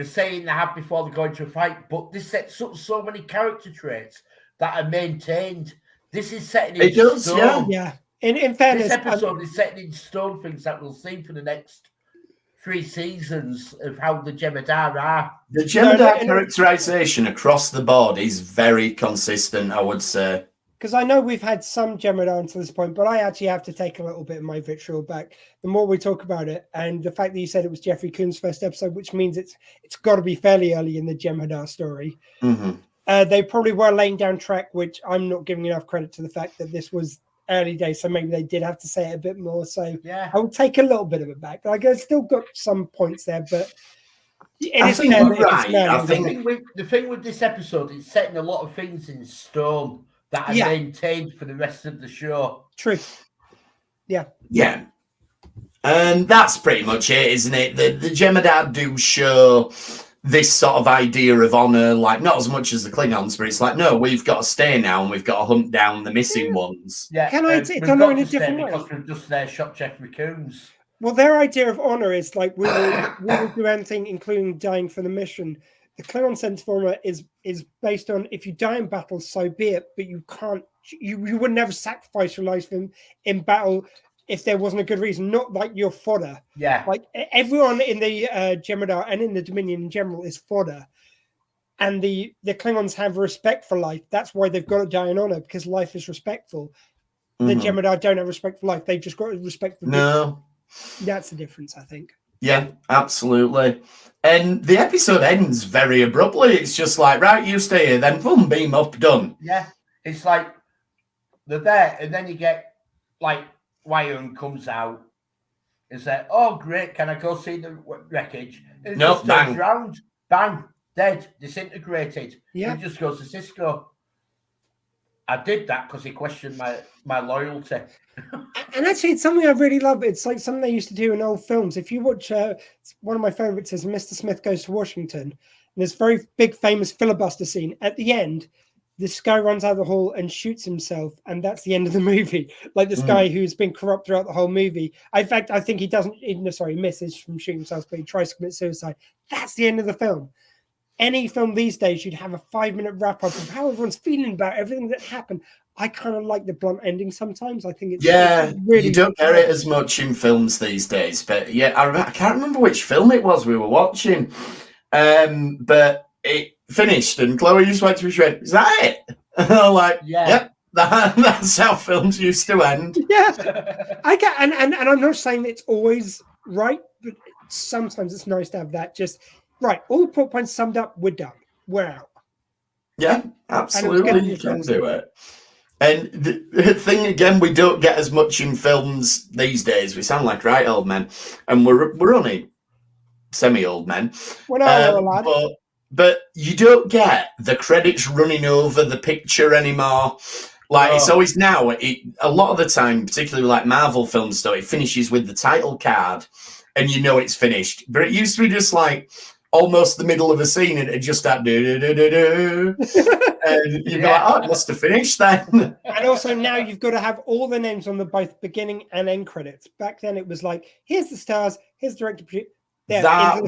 [SPEAKER 3] saying they have before they go into a fight, but this sets up so many character traits that are maintained. This is setting in stone.
[SPEAKER 4] Yeah. In fairness,
[SPEAKER 3] this episode is setting in stone things that we'll see for the next 3 seasons of how the Jem'Hadar are.
[SPEAKER 2] The Jem'Hadar characterization across the board is very consistent, I would say.
[SPEAKER 4] Because I know we've had some Jem'Hadar until this point, but I actually have to take a little bit of my vitriol back. The more we talk about it, and the fact that you said it was Jeffrey Coon's first episode, which means it's got to be fairly early in the Jem'Hadar story.
[SPEAKER 2] Mm-hmm.
[SPEAKER 4] They probably were laying down track, which I'm not giving enough credit to the fact that this was early days, so maybe they did have to say it a bit more. So
[SPEAKER 3] yeah,
[SPEAKER 4] I will take a little bit of it back. Like I've still got some points there, but
[SPEAKER 2] I think you're right. I think
[SPEAKER 3] the thing with this episode is setting a lot of things in stone that are maintained for the rest of the show.
[SPEAKER 4] True. Yeah.
[SPEAKER 2] Yeah. And that's pretty much it, isn't it? The Jem'Hadar do show this sort of idea of honor, like not as much as the Klingons, but it's like, no, we've got to stay now and we've got to hunt down the missing ones.
[SPEAKER 3] Yeah.
[SPEAKER 4] It's honor in a different way.
[SPEAKER 3] Because we've just shot Jeffrey Coons.
[SPEAKER 4] Well, their idea of honor is like, we will do anything, including dying for the mission. The Klingon sense of honor is based on if you die in battle, so be it. But you can't. You would never sacrifice your life in battle if there wasn't a good reason, not like your fodder.
[SPEAKER 3] Yeah.
[SPEAKER 4] Like everyone in the Jem'Hadar and in the Dominion in general is fodder. And the Klingons have respect for life. That's why they've got to die in honor, because life is respectful. The Jem'Hadar don't have respect for life. They've just got respect for
[SPEAKER 2] No.
[SPEAKER 4] That's the difference, I think.
[SPEAKER 2] Yeah, absolutely. And the episode ends very abruptly. It's just like, right, you stay here, then boom, beam up, done.
[SPEAKER 3] Yeah. It's like they're there, and then you get like Wyern comes out and says, "Oh, great, can I go see the wreckage?" And it just turns round, bang, dead, disintegrated.
[SPEAKER 4] Yeah.
[SPEAKER 3] And he just goes to Cisco. I did that because he questioned my loyalty.
[SPEAKER 4] And actually, it's something I really love. It's like something they used to do in old films. If you watch, one of my favorites is Mr. Smith Goes to Washington. And this very big, famous filibuster scene. At the end, this guy runs out of the hall and shoots himself, and that's the end of the movie. Like this guy who's been corrupt throughout the whole movie. In fact, I think he misses from shooting himself, but he tries to commit suicide. That's the end of the film. Any film these days, you'd have a 5-minute wrap up of how everyone's feeling about everything that happened. I kind of like the blunt ending sometimes. I think it's really,
[SPEAKER 2] you don't get it as much in films these days. But yeah, I can't remember which film it was we were watching, but it finished and Chloe just went to me, she went, "Is that it?" And I'm like, "Yep, that's how films used to end."
[SPEAKER 4] Yeah, I get, and I'm not saying it's always right, but sometimes it's nice to have that. Just right, all the plot points summed up. We're done. We're out.
[SPEAKER 2] Yeah, absolutely, you can do it. And the thing again, we don't get as much in films these days. We sound like right old men, and we're only semi-old men.
[SPEAKER 4] We're not a lad.
[SPEAKER 2] But you don't get the credits running over the picture anymore. Like it's always now. A lot of the time, particularly like Marvel films, though, it finishes with the title card, and you know it's finished. But it used to be just like almost the middle of a scene, and it just start do. And you'd be like, "Oh, it must have finished then."
[SPEAKER 4] And also now you've got to have all the names on the both beginning and end credits. Back then it was like, here's the stars, here's the director.
[SPEAKER 2] That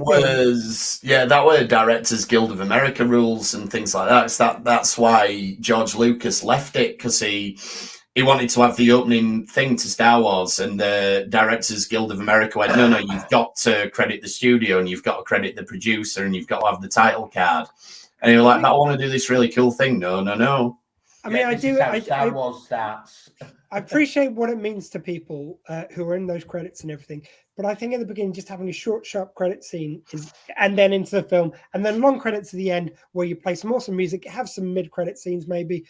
[SPEAKER 2] were Directors Guild of America rules and things like that. That's why George Lucas left it, because he wanted to have the opening thing to Star Wars, and the Directors Guild of America went, no, you've got to credit the studio, and you've got to credit the producer, and you've got to have the title card. And you're like, I want to do this really cool thing. No.
[SPEAKER 4] I mean,
[SPEAKER 3] Star Wars starts.
[SPEAKER 4] I appreciate what it means to people who are in those credits and everything. But I think at the beginning, just having a short, sharp credit scene and then into the film, and then long credits at the end where you play some awesome music, have some mid-credit scenes maybe.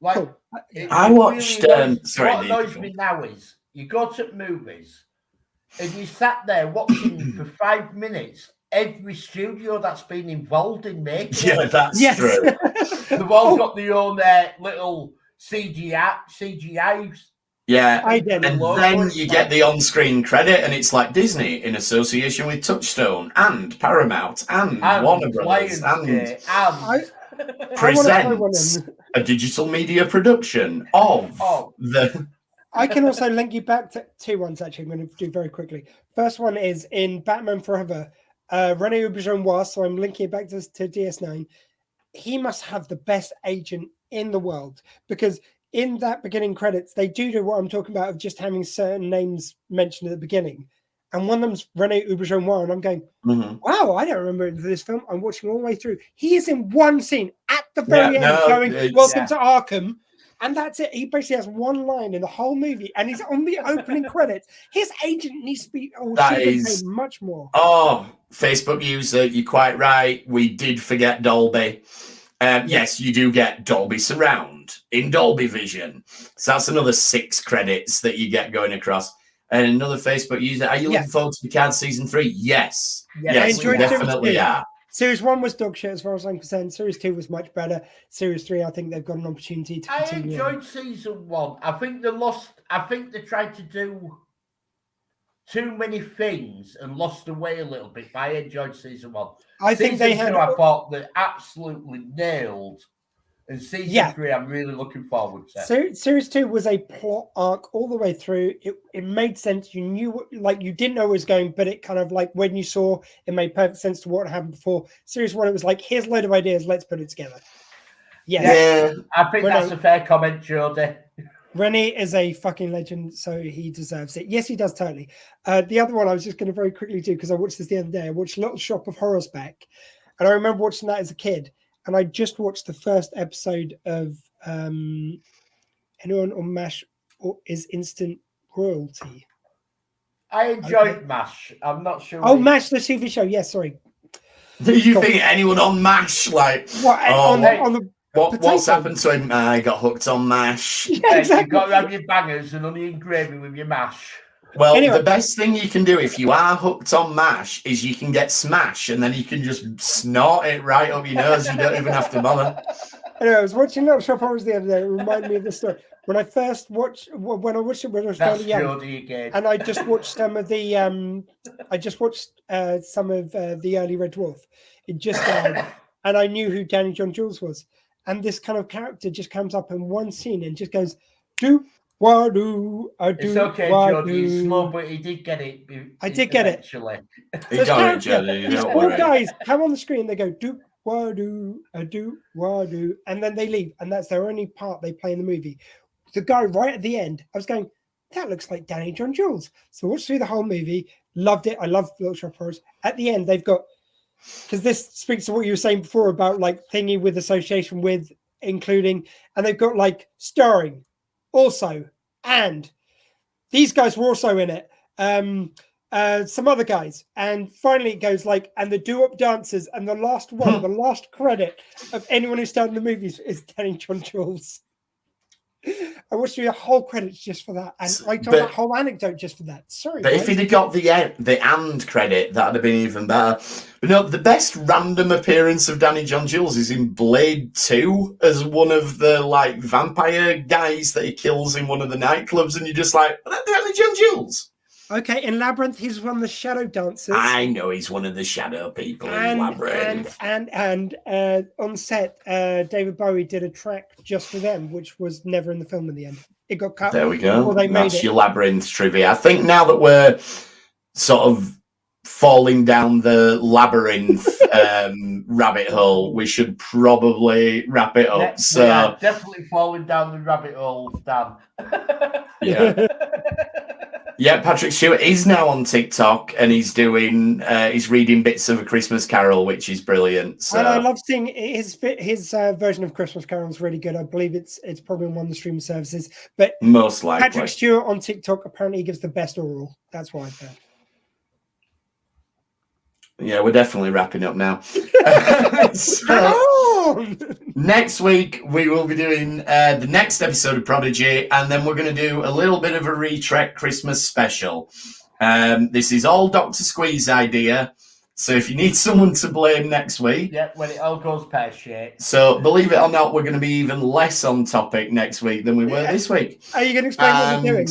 [SPEAKER 3] Like,
[SPEAKER 4] cool.
[SPEAKER 2] I watched.
[SPEAKER 3] What annoys me now is you go to movies and you sat there watching for 5 minutes every studio that's been involved in making.
[SPEAKER 2] Yeah, that's true.
[SPEAKER 3] They've all got their own little CGI.
[SPEAKER 2] Yeah, and then you get the on-screen credit, and it's like Disney in association with Touchstone and Paramount and Warner Brothers and presents a digital media production of the.
[SPEAKER 4] I can also link you back to 2 ones, actually. I'm going to do very quickly. First one is in Batman Forever. Rene Auberjonois, so I'm linking it back to DS9. He must have the best agent in the world, because in that beginning credits, they do what I'm talking about of just having certain names mentioned at the beginning. And one of them's Rene Auberjonois, and I'm going, wow, I don't remember this film. I'm watching all the way through. He is in one scene at the very end going, "Welcome to Arkham." And that's it. He basically has one line in the whole movie, and he's on the opening credits. His agent needs to be paid much more.
[SPEAKER 2] Oh, Facebook user, you're quite right. We did forget Dolby. Yes, you do get Dolby Surround in Dolby Vision. So that's another 6 credits that you get going across. And another Facebook user, are you looking forward to Picard Season 3? Yes, we definitely are.
[SPEAKER 4] Series 1 was dog shit as far as I'm concerned. Series 2 was much better. Series 3, I think they've got an opportunity to continue.
[SPEAKER 3] I enjoyed Season 1. I think they tried to do too many things and lost the way a little bit, but I enjoyed Season 1. I thought they absolutely nailed. And Season 3, I'm really looking forward to.
[SPEAKER 4] Series 2 was a plot arc all the way through. It made sense. You knew, you didn't know where it was going, but it kind of when you saw, it made perfect sense to what happened before. Series 1, it was like, here's a load of ideas, let's put it together.
[SPEAKER 3] Yeah. I think that's a fair comment, Jody.
[SPEAKER 4] Rennie is a fucking legend, so he deserves it. Yes, he does, totally. The other one I was just going to very quickly do, because I watched this the other day. I watched Little Shop of Horrors back, and I remember watching that as a kid. And I just watched the first episode of anyone on MASH is Instant Royalty.
[SPEAKER 3] I enjoyed MASH. I'm not sure.
[SPEAKER 4] Oh, MASH, the TV show. Yes, sorry.
[SPEAKER 2] Do you think anyone on MASH, like, what's happened to him? I got hooked on MASH.
[SPEAKER 4] Yeah, exactly.
[SPEAKER 3] You've got to have your bangers and onion gravy with your MASH.
[SPEAKER 2] Well, anyway, the best thing you can do if you are hooked on MASH is you can get smash, and then you can just snort it right up your nose. You don't even have to bother.
[SPEAKER 4] Anyway, I was watching Little Shop of Horrors the other day. It reminded me of this story. When I first watched, when I watched it when I was fairly young, and I just watched some of the, the early Red Dwarf. It just died, and I knew who Danny John Jules was. And this kind of character just comes up in one scene and just goes, do.
[SPEAKER 3] It's okay, Jody. He's slow, but he did get it.
[SPEAKER 4] I did get it.
[SPEAKER 2] He got it, Jody.
[SPEAKER 4] These four guys come on the screen. They go do wadu, and then they leave, and that's their only part they play in the movie. The guy right at the end, I was going, that looks like Danny John Jules. So watched through the whole movie, loved it. I love Little Shop of Horrors. At the end, they've got, because this speaks to what you were saying before about like thingy with association with, including, and they've got like starring. Also, and these guys were also in it. Some other guys, and finally it goes like, and the doo-wop dancers, and the last one, the last credit of anyone who started in the movies is Danny John Jules. I watched you a whole credits just for that, and I told that whole anecdote just for that. Sorry,
[SPEAKER 2] but if he'd have got the and credit, that'd have been even better. But no, the best random appearance of Danny John Jules is in Blade 2 as one of the like vampire guys that he kills in one of the nightclubs, and you're just like, well, that's Danny John Jules.
[SPEAKER 4] Okay, in Labyrinth, he's one of the shadow dancers.
[SPEAKER 2] I know he's one of the shadow people in Labyrinth.
[SPEAKER 4] And on set, David Bowie did a track just for them, which was never in the film in the end. It got cut.
[SPEAKER 2] There we go.
[SPEAKER 4] They
[SPEAKER 2] That's your Labyrinth trivia. I think now that we're sort of falling down the Labyrinth rabbit hole, we should probably wrap it up.
[SPEAKER 3] Yeah, definitely falling down the rabbit hole, Dan.
[SPEAKER 2] Yeah. Yeah, Patrick Stewart is now on TikTok, and he's doing he's reading bits of A Christmas Carol, which is brilliant. So.
[SPEAKER 4] And I love seeing his version of Christmas Carol is really good. I believe it's probably on one of the streaming services, but
[SPEAKER 2] most likely
[SPEAKER 4] Patrick Stewart on TikTok apparently gives the best oral. That's why I found.
[SPEAKER 2] Yeah, we're definitely wrapping up now. Next week, we will be doing the next episode of Prodigy, and then we're going to do a little bit of a Retrek Christmas special. This is all Dr. Squee's idea, so if you need someone to blame next week...
[SPEAKER 3] Yeah, when it all goes pear-shaped.
[SPEAKER 2] So, believe it or not, we're going to be even less on topic next week than we were this week.
[SPEAKER 4] Are you going to explain what we're doing?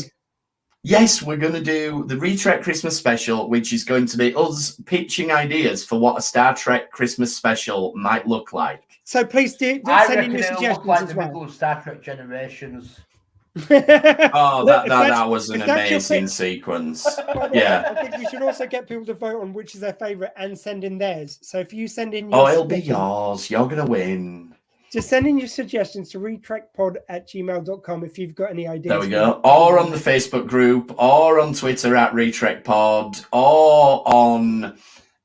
[SPEAKER 2] Yes, we're going to do the Retrek Christmas special, which is going to be us pitching ideas for what a Star Trek Christmas special might look like.
[SPEAKER 4] So please do send in your suggestions
[SPEAKER 3] like
[SPEAKER 4] as
[SPEAKER 3] the
[SPEAKER 4] well.
[SPEAKER 3] middle of Star Trek Generations.
[SPEAKER 2] Oh, that was an amazing sequence. Yeah.
[SPEAKER 4] I think we should also get people to vote on which is their favourite and send in theirs. So if you send in your
[SPEAKER 2] it'll be yours. You're going to win.
[SPEAKER 4] Just send in your suggestions to retrekpod@gmail.com if you've got any ideas.
[SPEAKER 2] There we go. Or on the Facebook group, or on Twitter @RetrekPod, or on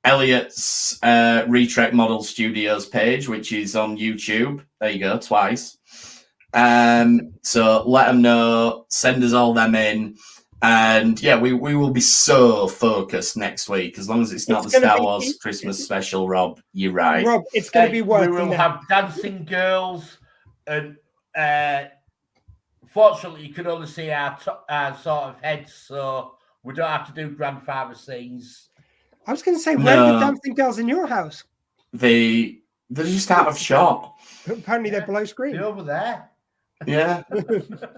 [SPEAKER 2] Elliot's Retrek Model Studios page, which is on YouTube. There you go, twice. So let them know. Send us all them in. And yeah, we will be so focused next week. As long as it's not the Star Wars Christmas special, Rob, you're right.
[SPEAKER 4] Rob, it's going to be worth it.
[SPEAKER 3] We will have dancing girls, and fortunately, you can only see our sort of heads, so we don't have to do grandfather scenes.
[SPEAKER 4] I was going to say, where are the dancing girls in your house?
[SPEAKER 2] They're just out of shot.
[SPEAKER 4] Apparently, they're below screen.
[SPEAKER 3] They're over there.
[SPEAKER 2] Yeah,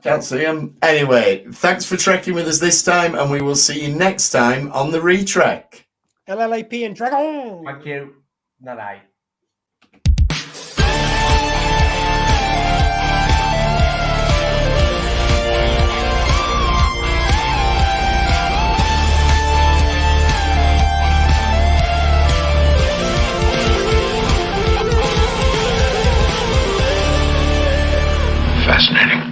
[SPEAKER 2] can't see them. Anyway, thanks for trekking with us this time, and we will see you next time on the Retrek.
[SPEAKER 4] LLAP and Dragon.
[SPEAKER 3] Thank you. Night.
[SPEAKER 1] Fascinating.